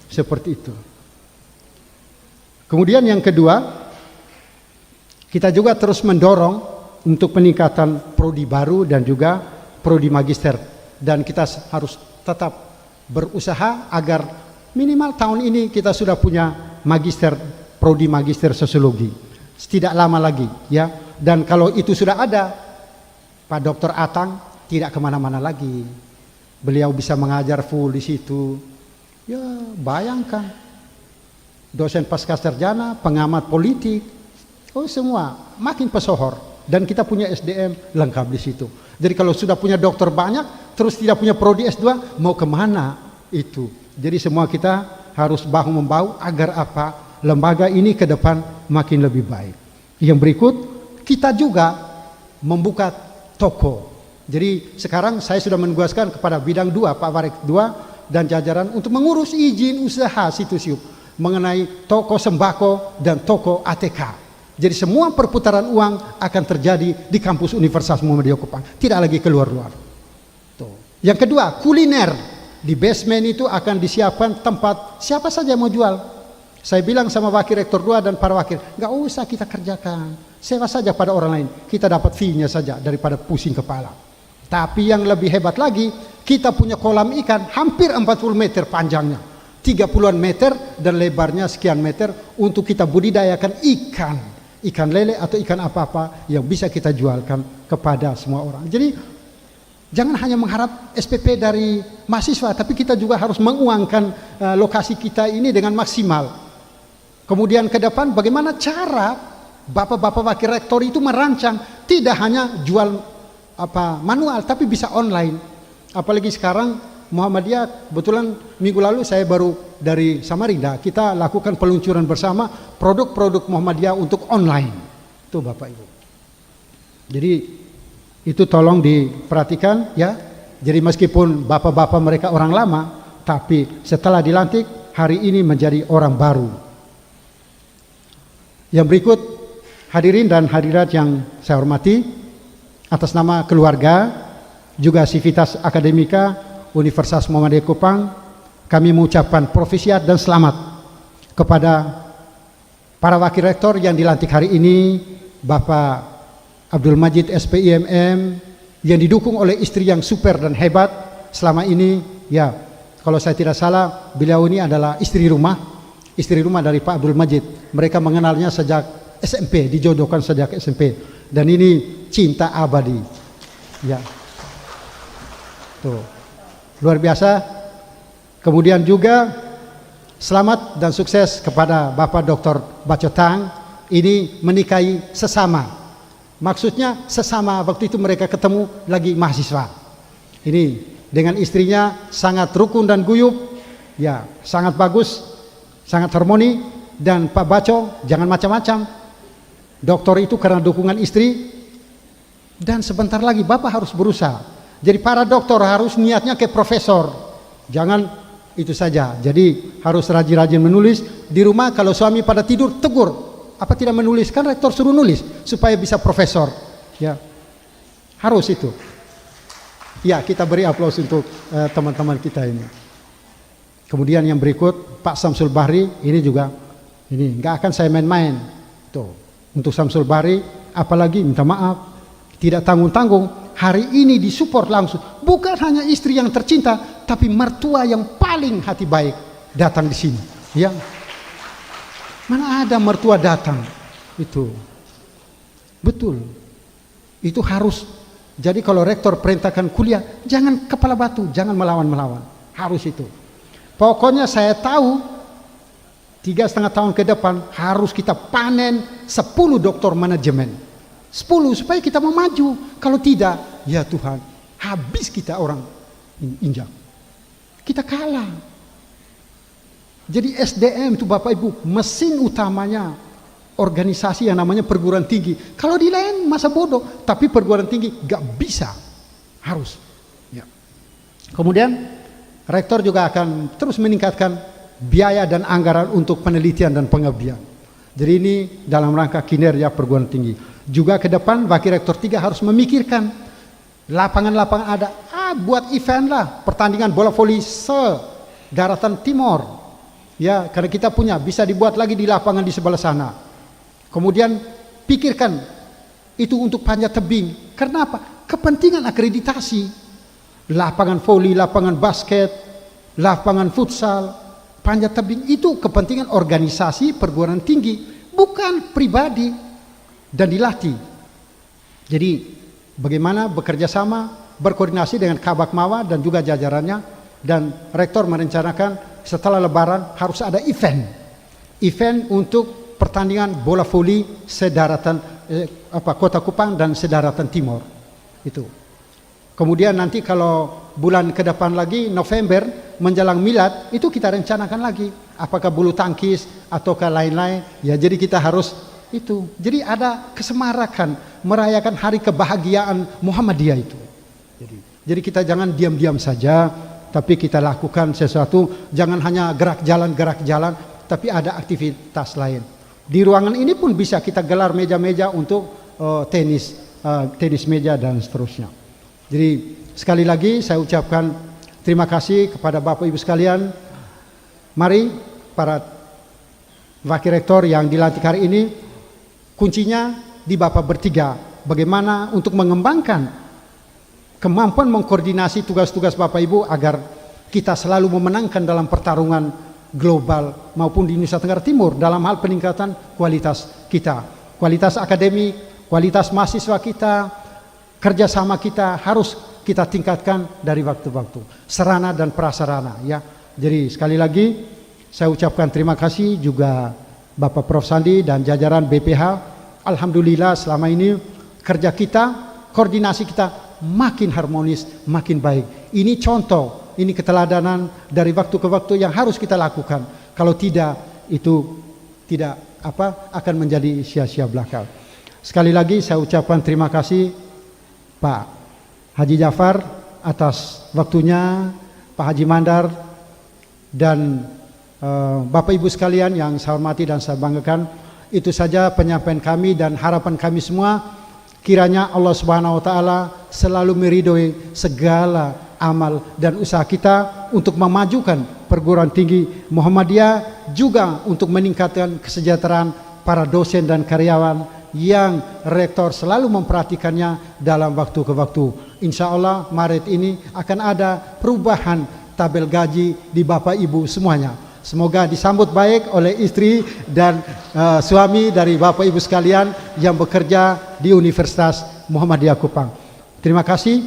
seperti itu. Kemudian yang kedua, kita juga terus mendorong untuk peningkatan prodi baru dan juga prodi magister. Dan kita harus tetap berusaha agar minimal tahun ini kita sudah punya magister, prodi magister sosiologi. Tidak lama lagi ya. Dan kalau itu sudah ada, Pak Dr. Atang tidak kemana-mana lagi. Beliau bisa mengajar full di situ. Ya bayangkan, dosen pascasarjana, pengamat politik, semua makin pesohor. Dan kita punya SDM lengkap di situ. Jadi kalau sudah punya dokter banyak, terus tidak punya prodi S2, mau kemana itu? Jadi semua kita harus bahu-membahu agar apa? Lembaga ini ke depan makin lebih baik. Yang berikut, kita juga membuka toko. Jadi sekarang saya sudah menugaskan kepada bidang 2, Pak Warik 2 dan jajaran untuk mengurus izin usaha situs YouTube mengenai toko sembako dan toko ATK. Jadi semua perputaran uang akan terjadi di kampus Universitas Muhammadiyah Kupang, tidak lagi keluar-luar. Yang kedua, kuliner. Di basement itu akan disiapkan tempat siapa saja mau jual. Saya bilang sama Wakil Rektor 2 dan para wakil, nggak usah kita kerjakan, sewa saja pada orang lain, kita dapat fee-nya saja daripada pusing kepala. Tapi yang lebih hebat lagi, kita punya kolam ikan hampir 40 meter panjangnya, 30-an meter dan lebarnya sekian meter untuk kita budidayakan ikan lele atau ikan apa-apa yang bisa kita jualkan kepada semua orang. Jadi jangan hanya mengharap SPP dari mahasiswa, tapi kita juga harus menguangkan lokasi kita ini dengan maksimal. Kemudian ke depan bagaimana cara Bapak-bapak Wakil Rektor itu merancang tidak hanya jual manual, tapi bisa online. Apalagi sekarang Muhammadiyah, kebetulan minggu lalu saya baru dari Samarinda, kita lakukan peluncuran bersama produk-produk Muhammadiyah untuk online. Tuh Bapak Ibu. Jadi itu tolong diperhatikan ya. Jadi meskipun bapak-bapak mereka orang lama, tapi setelah dilantik hari ini menjadi orang baru. Yang berikut, hadirin dan hadirat yang saya hormati, atas nama keluarga juga Sivitas Akademika Universitas Muhammadiyah Kupang, kami mengucapkan profisiat dan selamat kepada para wakil rektor yang dilantik hari ini, Bapak Abdul Majid SPIMM, yang didukung oleh istri yang super dan hebat selama ini. Ya, kalau saya tidak salah, beliau ini adalah istri rumah dari Pak Abdul Majid. Mereka mengenalnya sejak SMP, dijodohkan sejak SMP, dan ini cinta abadi. Ya, tuh. Luar biasa. Kemudian juga selamat dan sukses kepada Bapak Dr. Bacotang, ini menikahi sesama. Maksudnya sesama, waktu itu mereka ketemu lagi mahasiswa. Ini dengan istrinya sangat rukun dan guyup, ya sangat bagus, sangat harmoni. Dan Pak Baco jangan macam-macam. Doktor itu karena dukungan istri, dan sebentar lagi Bapak harus berusaha. Jadi para dokter harus niatnya kayak profesor, jangan itu saja. Jadi harus rajin-rajin menulis di rumah. Kalau suami pada tidur, tegur, apa tidak menulis? Kan rektor suruh nulis supaya bisa profesor. Ya, harus itu. Ya, kita beri aplaus untuk teman-teman kita ini. Kemudian yang berikut, Pak Samsul Bahri, ini juga, ini nggak akan saya main-main. Tuh, untuk Samsul Bahri, apalagi minta maaf, tidak tanggung-tanggung. Hari ini disupport langsung, bukan hanya istri yang tercinta, tapi mertua yang paling hati baik datang di sini. Ya, mana ada mertua datang? Itu betul, itu harus. Jadi kalau rektor perintahkan kuliah, jangan kepala batu, jangan melawan-melawan, harus itu. Pokoknya saya tahu 3,5 tahun ke depan harus kita panen 10 doktor manajemen. 10 supaya kita mau maju. Kalau tidak, ya Tuhan, habis kita orang injak. Kita kalah. Jadi SDM itu Bapak Ibu, mesin utamanya organisasi yang namanya perguruan tinggi. Kalau di lain masa bodoh, tapi perguruan tinggi gak bisa. Harus. Ya. Kemudian rektor juga akan terus meningkatkan biaya dan anggaran untuk penelitian dan pengabdian. Jadi ini dalam rangka kinerja perguruan tinggi. Juga ke depan wakil rektor 3 harus memikirkan lapangan-lapangan ada. Buat event lah, pertandingan bola voli se-daratan timur. Ya, karena kita punya, bisa dibuat lagi di lapangan di sebelah sana. Kemudian pikirkan itu untuk panjat tebing. Karena apa? Kepentingan akreditasi. Lapangan voli, lapangan basket, lapangan futsal, panjat tebing itu kepentingan organisasi perguruan tinggi, bukan pribadi. Dan dilatih. Jadi bagaimana bekerja sama, berkoordinasi dengan Kabak Mawa dan juga jajarannya, dan rektor merencanakan setelah lebaran harus ada event untuk pertandingan bola voli sedaratan Kota Kupang dan sedaratan timur. Itu. Kemudian nanti kalau bulan ke depan lagi November menjelang milad itu kita rencanakan lagi apakah bulu tangkis ataukah lain-lain. Ya, jadi kita harus itu. Jadi ada kesemarakan merayakan hari kebahagiaan Muhammadiyah itu. Jadi kita jangan diam-diam saja, tapi kita lakukan sesuatu. Jangan hanya gerak jalan, tapi ada aktivitas lain. Di ruangan ini pun bisa kita gelar meja-meja untuk tenis meja dan seterusnya. Jadi sekali lagi saya ucapkan terima kasih kepada Bapak Ibu sekalian. Mari para wakil rektor yang dilantik hari ini, kuncinya di Bapak bertiga. Bagaimana untuk mengembangkan kemampuan mengkoordinasi tugas-tugas Bapak Ibu agar kita selalu memenangkan dalam pertarungan global maupun di Nusa Tenggara Timur dalam hal peningkatan kualitas kita. Kualitas akademik, kualitas mahasiswa kita, kerjasama kita harus kita tingkatkan dari waktu-waktu. Sarana dan prasarana. Ya. Jadi sekali lagi saya ucapkan terima kasih juga Bapak Prof. Sandi dan jajaran BPH. Alhamdulillah selama ini kerja kita, koordinasi kita makin harmonis, makin baik. Ini contoh ini keteladanan dari waktu ke waktu yang harus kita lakukan. Kalau tidak, itu tidak akan menjadi sia-sia belaka. Sekali lagi saya ucapkan terima kasih Pak Haji Jafar atas waktunya, Pak Haji Mandar, dan Bapak Ibu sekalian yang saya hormati dan saya banggakan. Itu saja penyampaian kami dan harapan kami semua. Kiranya Allah Subhanahu wa taala selalu meridhoi segala amal dan usaha kita untuk memajukan perguruan tinggi Muhammadiyah, juga untuk meningkatkan kesejahteraan para dosen dan karyawan yang rektor selalu memperhatikannya dalam waktu ke waktu. Insya Allah Maret ini akan ada perubahan tabel gaji di Bapak Ibu semuanya. Semoga disambut baik oleh istri dan suami dari Bapak Ibu sekalian yang bekerja di Universitas Muhammadiyah Kupang. Terima kasih,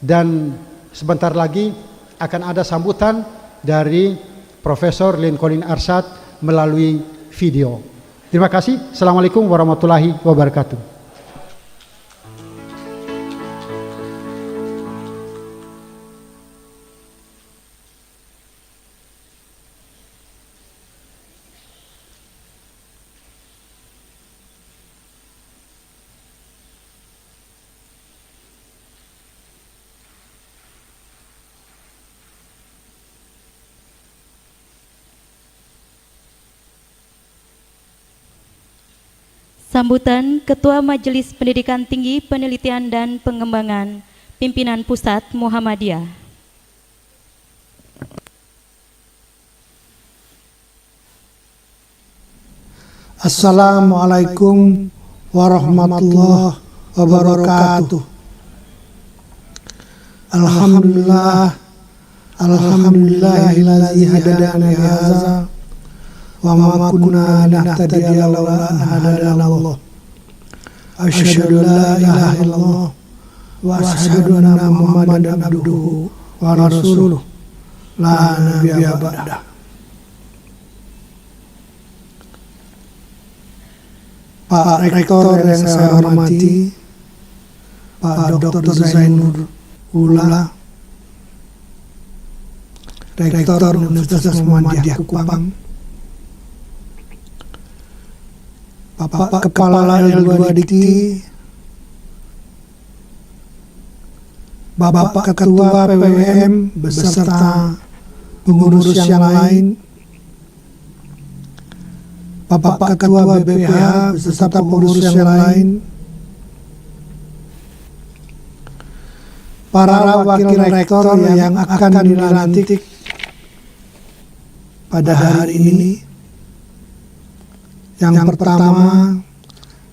dan sebentar lagi akan ada sambutan dari Profesor Lincoln Arsyad melalui video. Terima kasih. Assalamualaikum warahmatullahi wabarakatuh. Sambutan Ketua Majelis Pendidikan Tinggi Penelitian dan Pengembangan Pimpinan Pusat Muhammadiyah. Assalamualaikum warahmatullahi wabarakatuh. Alhamdulillahilladzi hadana li hadza wa ma kunna nahtadiya laula an hadana Allah. Asyhadu an la ilaha illallah wa asyhadu anna Muhammadan abduhu wa rasuluh la nabiyya ba'da. Pak Rektor yang saya hormati, Pak Dr. Zainur Ula, Rektor Universitas Muhammadiyah Kupang, Bapak Kepala L2 Dikti, Bapak Ketua PWM beserta pengurus yang lain, Bapak Ketua BPH beserta pengurus yang lain, para wakil rektor yang akan dilantik pada hari ini. Yang pertama,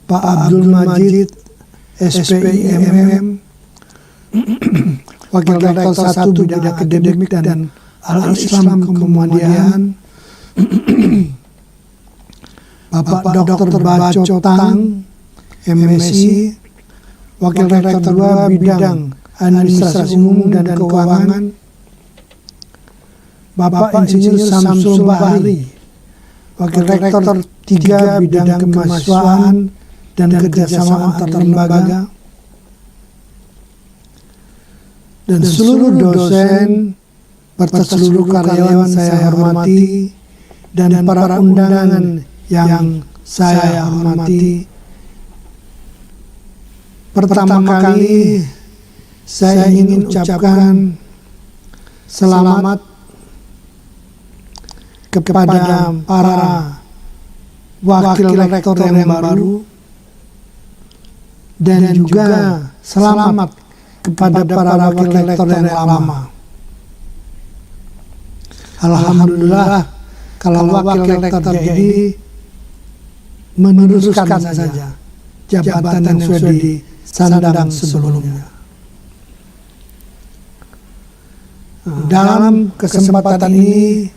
Pak Abdul Majid, SPIMM, Wakil Rektor 1 Bidang Akademik dan Al-Islam Kemuhammadiyaan, Bapak Dr. Baco Tang, MSI, Wakil Rektor 2 Bidang Administrasi Umum dan Keuangan, Bapak Insinyur Samsul Bahri, Wakil Rektor 3 Bidang Kemahasiswaan dan Kerjasama Antar Lembaga, dan seluruh dosen serta seluruh karyawan saya hormati, dan para undangan yang saya hormati. Pertama kali saya ingin ucapkan selamat kepada para wakil rektor yang baru, dan juga selamat kepada para wakil rektor yang lama. Alhamdulillah, kalau wakil rektor jadi meneruskan saja jabatan yang sudah disandang sebelumnya. Dalam kesempatan ini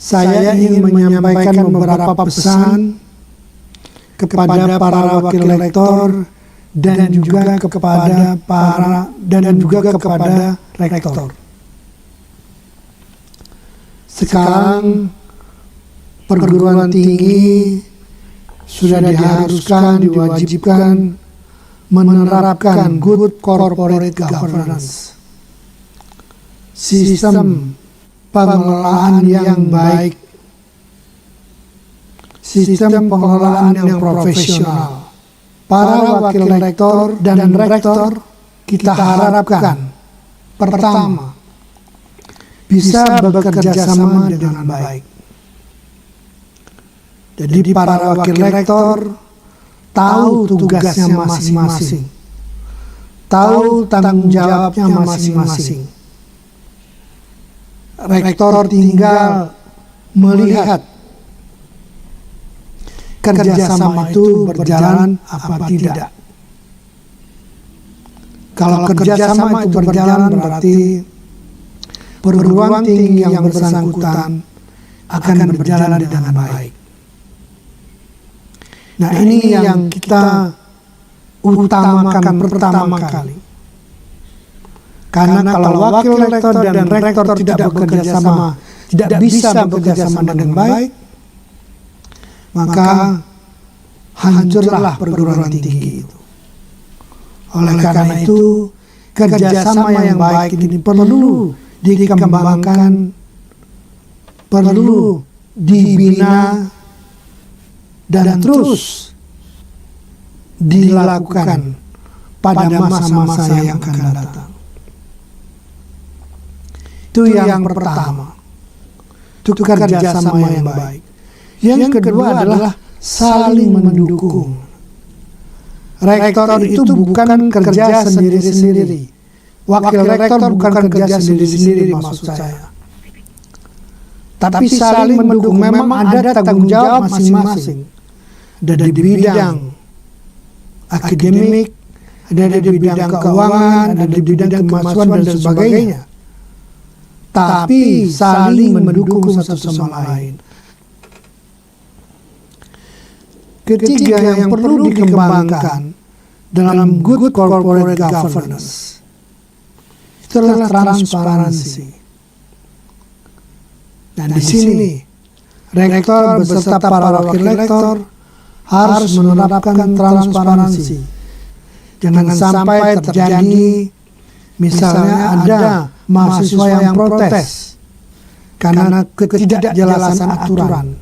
saya ingin menyampaikan beberapa pesan kepada para wakil rektor dan juga kepada rektor. Sekarang perguruan tinggi sudah diharuskan, diwajibkan menerapkan good corporate governance. sistem pengelolaan yang baik, sistem pengelolaan yang profesional. Para wakil rektor dan rektor kita harapkan pertama bisa bekerja sama dengan baik. Jadi para wakil rektor tahu tugasnya masing-masing, tahu tanggung jawabnya masing-masing. Rektor tinggal melihat kerjasama itu berjalan apa tidak. Kalau kerjasama itu berjalan berarti perguruan tinggi yang bersangkutan akan berjalan dengan baik. Nah, ini yang kita utamakan pertama kali. Karena kalau wakil rektor dan rektor tidak bekerja sama, tidak bisa bekerja sama dengan baik, maka hancurlah perguruan tinggi itu. Oleh karena itu, kerjasama yang baik ini perlu dikembangkan, perlu dibina, dan terus dilakukan pada masa-masa yang akan datang. Itu yang pertama, itu kerjasama yang baik. Yang kedua adalah saling mendukung. Rektor itu bukan kerja sendiri-sendiri. Wakil rektor bukan kerja sendiri-sendiri maksud saya. Tapi saling mendukung, memang ada tanggung jawab masing-masing. Ada di bidang akademik, ada di bidang keuangan, ada di bidang kemahasiswaan dan sebagainya. Tapi saling mendukung satu sama lain. Ketiga yang perlu dikembangkan dalam good corporate governance itu adalah transparansi. Nah, di sini rektor beserta para wakil rektor harus menerapkan transparansi. Jangan sampai terjadi misalnya ada mahasiswa yang protes karena ketidakjelasan aturan.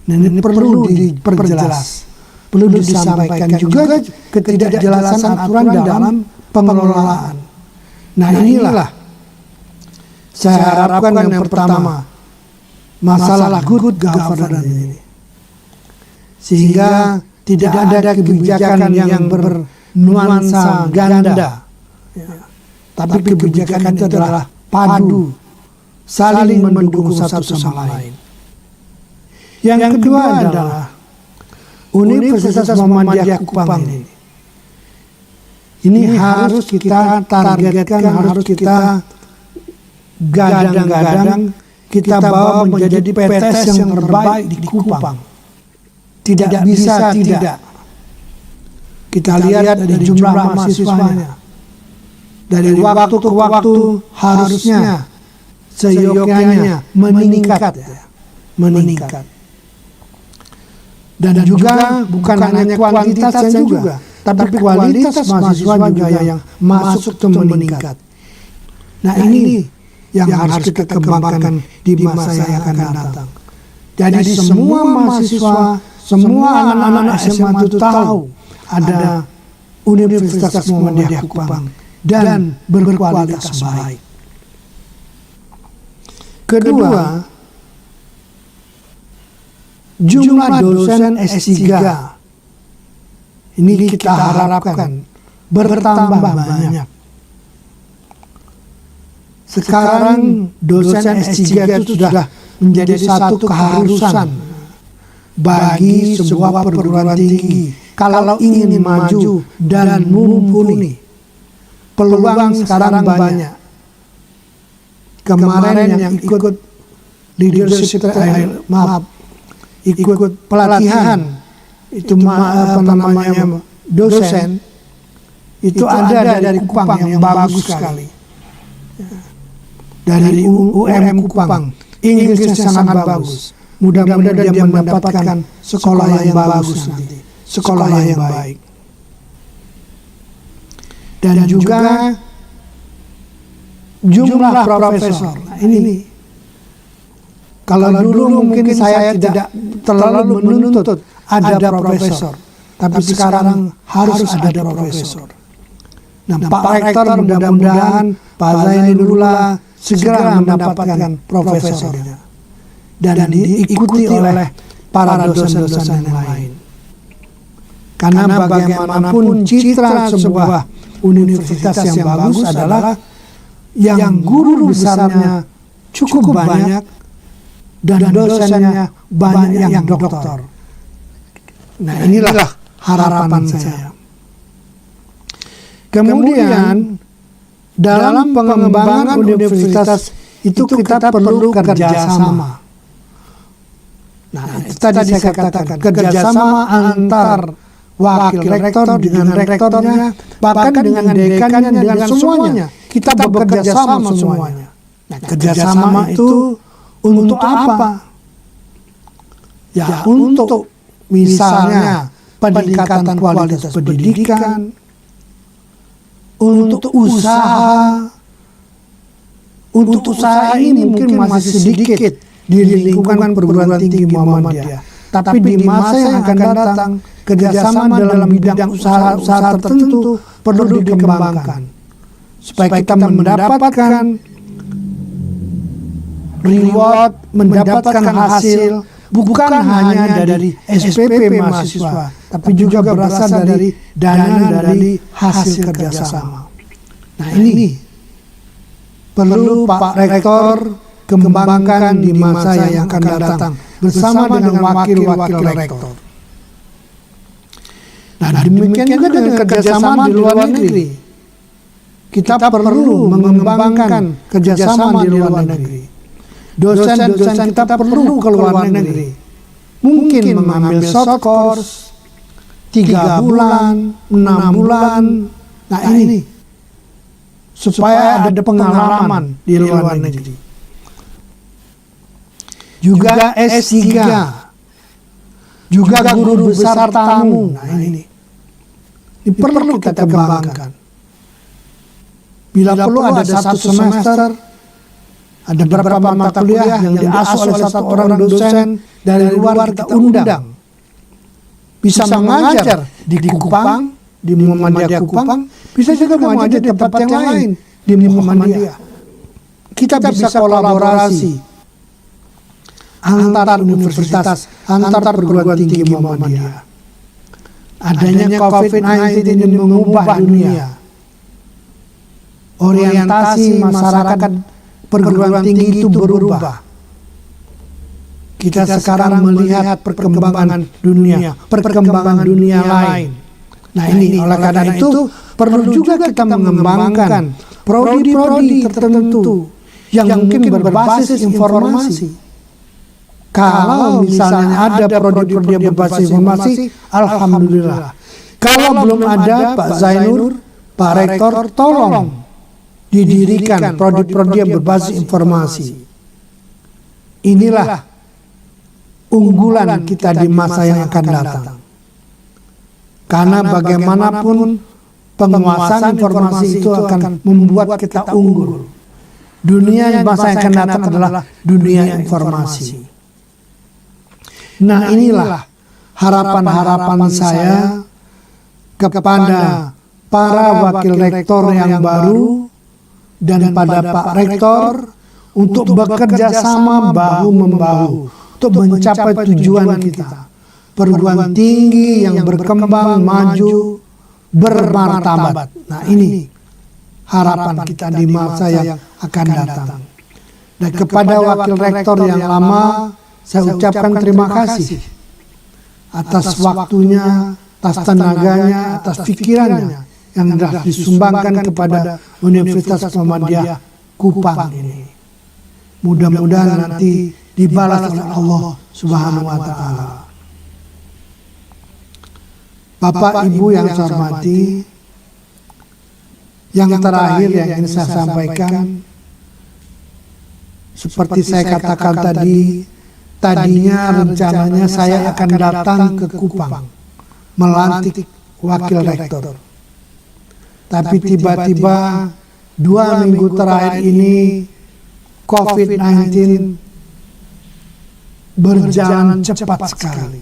Dan ini perlu diperjelas, perlu disampaikan juga ketidakjelasan aturan dalam pengelolaan. Nah, inilah saya harapkan yang pertama, masalah good governance ini. Sehingga tidak ada kebijakan yang bernuansa ganda, tapi kebijakan itu adalah padu, saling mendukung satu sama lain. Yang kedua adalah Universitas Muhammadiyah Kupang ini. Ini harus kita targetkan, harus kita gadang-gadang, kita bawa menjadi PTS yang terbaik di Kupang. Tidak bisa tidak. Kita lihat dari jumlah mahasiswanya. Dari waktu ke waktu harusnya seyogyanya meningkat. Dan juga bukan hanya kuantitasnya juga, tapi kualitas mahasiswa juga yang masuk itu meningkat. Nah, ini yang harus kita kembangkan di masa yang akan datang. Jadi semua mahasiswa, semua anak-anak SMA itu tahu ada Universitas Muhammadiyah Kupang dan berkualitas baik. Kedua, jumlah dosen S3 ini kita harapkan bertambah banyak. Sekarang dosen S3 itu sudah menjadi satu keharusan bagi sebuah perguruan tinggi kalau ingin maju dan mumpuni. Peluang sekarang banyak. Kemarin yang ikut leadership ikut pelatihan itu dosen itu ada dari Kupang yang bagus sekali, dari UM Kupang, Inggrisnya sangat bagus. Mudah-mudahan dia mendapatkan sekolah yang bagus nanti, sekolah yang baik. Dan juga jumlah profesor. Nah, ini kalau dulu mungkin saya tidak terlalu menuntut ada profesor, tapi sekarang harus ada profesor. Nah, Pak Rektor mudah-mudahan Pak Zainullah segera mendapatkan profesornya dan diikuti oleh para dosen-dosen yang lain. Karena bagaimanapun citra sebuah universitas yang bagus adalah yang guru besarnya cukup banyak dan dosennya banyak yang doktor. Nah, inilah harapan saya. Kemudian dalam pengembangan universitas itu kita perlu kerjasama. Nah, itu tadi saya katakan kerjasama antar wakil rektor dengan rektornya, bahkan dengan dekannya, dengan semuanya. Kita bekerja sama semuanya. Nah, kerjasama itu untuk apa? Ya, untuk misalnya peningkatan kualitas pendidikan, untuk usaha. Untuk usaha ini mungkin masih sedikit di lingkungan perguruan tinggi Muhammadiyah. Tapi di masa yang akan datang, kerjasama dalam bidang usaha tertentu perlu dikembangkan supaya kita mendapatkan reward, mendapatkan hasil bukan hanya dari SPP mahasiswa, tapi juga berasal dari dana dari hasil kerjasama. Nah, ini perlu Pak Rektor kembangkan di masa yang akan datang bersama dengan wakil-wakil rektor. Nah, demikian juga dengan kerjasama di luar negeri. Kita perlu mengembangkan kerjasama di luar negeri. Dosen-dosen kita perlu ke luar negeri. Mungkin mengambil short course 3 bulan, 6 bulan. Nah, ini supaya ada pengalaman di luar negeri. Juga S3, juga guru besar tamu. Nah, ini perlu kita kembangkan. Bila perlu ada 1 semester, ada beberapa mata kuliah yang diasuh oleh 1 orang dosen dari luar kita undang. Bisa mengajar di Kupang, di Muhammadiyah Kupang, bisa juga mengajar di tempat yang lain di Muhammadiyah. Kita bisa kolaborasi antar universitas, antar perguruan tinggi Muhammadiyah. Adanya COVID-19 ini mengubah dunia. Orientasi masyarakat perguruan tinggi itu berubah. Kita sekarang melihat perkembangan dunia lain. Nah, ini oleh karena itu perlu juga kita mengembangkan prodi-prodi tertentu yang mungkin berbasis informasi. Kalau misalnya ada prodi-prodi yang berbasis informasi, alhamdulillah. Kalau belum ada, Pak Zainur, Pak Rektor, tolong didirikan prodi-prodi yang berbasis informasi. Inilah unggulan kita di masa yang akan datang. Karena bagaimanapun penguasaan informasi itu akan membuat kita unggul. Dunia masa yang akan datang adalah dunia informasi. Nah, inilah harapan-harapan saya kepada para wakil rektor yang baru dan pada Pak Rektor untuk bekerja sama bahu-membahu untuk mencapai tujuan kita. Perguruan tinggi yang berkembang, maju, bermartabat. Nah, ini harapan kita di masa yang akan datang. Dan kepada wakil rektor yang lama, saya ucapkan terima kasih atas waktunya, atas tenaganya, atas pikirannya yang telah disumbangkan kepada Universitas Muhammadiyah Kupang ini. Mudah-mudahan nanti dibalas oleh Allah Subhanahu wa Ta'ala. Bapak Ibu yang saya hormati, yang terakhir yang ingin saya sampaikan, seperti saya katakan tadi, tadinya rencananya saya akan datang ke Kupang melantik wakil rektor. Tapi tiba-tiba 2 minggu terakhir ini COVID-19 berjalan cepat sekali.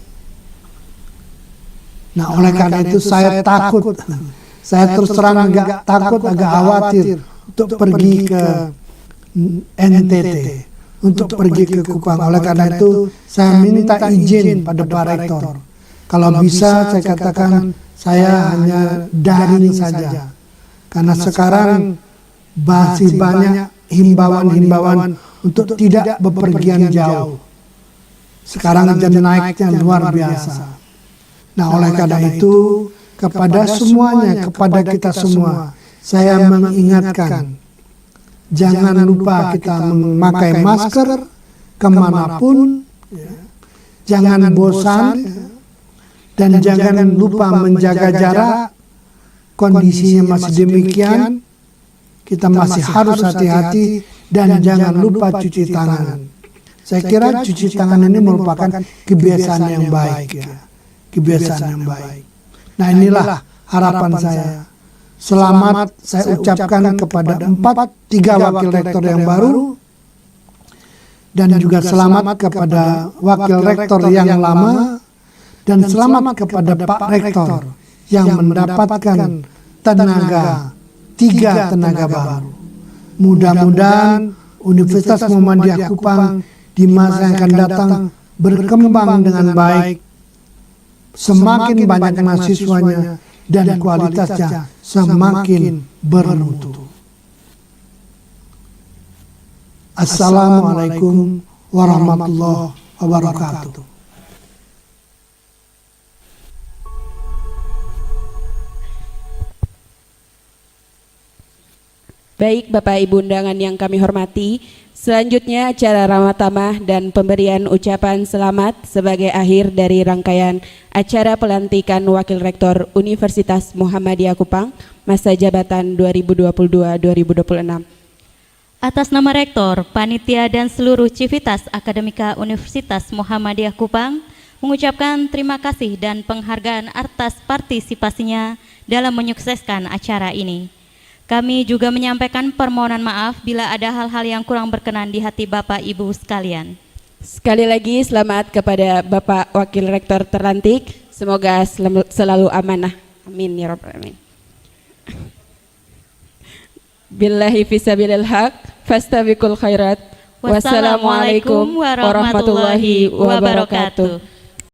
Nah, oleh karena itu saya takut, saya terus terang agak takut, agak khawatir untuk pergi ke NTT, untuk pergi ke Kupang. Oleh karena itu saya minta izin pada Pak Rektor. Kalau bisa saya katakan saya hanya daring saja. Karena sekarang masih banyak himbauan-himbauan untuk tidak bepergian jauh. Sekarang jam naiknya luar biasa. Nah, oleh karena itu kepada semuanya, kepada kita semua, saya mengingatkan, jangan lupa kita memakai masker kemanapun, jangan bosan, dan jangan lupa menjaga jarak. Kondisinya masih demikian, kita masih harus hati-hati dan jangan lupa cuci tangan. Saya kira cuci tangan ini merupakan kebiasaan yang baik, ya. Kebiasaan yang baik. Nah, inilah harapan saya. Selamat saya ucapkan kepada 3 wakil rektor yang baru, dan juga selamat kepada wakil rektor yang lama, dan selamat kepada Pak Rektor yang mendapatkan tenaga, 3 tenaga baru. Mudah-mudahan Universitas Muhammadiyah Kupang di masa yang akan datang berkembang dengan baik, semakin banyak mahasiswanya dan kualitasnya semakin bermutu. Assalamualaikum warahmatullahi wabarakatuh. Baik Bapak Ibu undangan yang kami hormati, selanjutnya acara ramah tamah dan pemberian ucapan selamat sebagai akhir dari rangkaian acara pelantikan Wakil Rektor Universitas Muhammadiyah Kupang masa jabatan 2022-2026. Atas nama Rektor, Panitia dan seluruh Civitas Akademika Universitas Muhammadiyah Kupang mengucapkan terima kasih dan penghargaan atas partisipasinya dalam menyukseskan acara ini. Kami juga menyampaikan permohonan maaf bila ada hal-hal yang kurang berkenan di hati Bapak Ibu sekalian. Sekali lagi selamat kepada Bapak Wakil Rektor terlantik. Semoga selalu amanah. Amin ya rabbal alamin. Billahi fisabilil haq, fastabiqul khairat. Wassalamualaikum warahmatullahi wabarakatuh.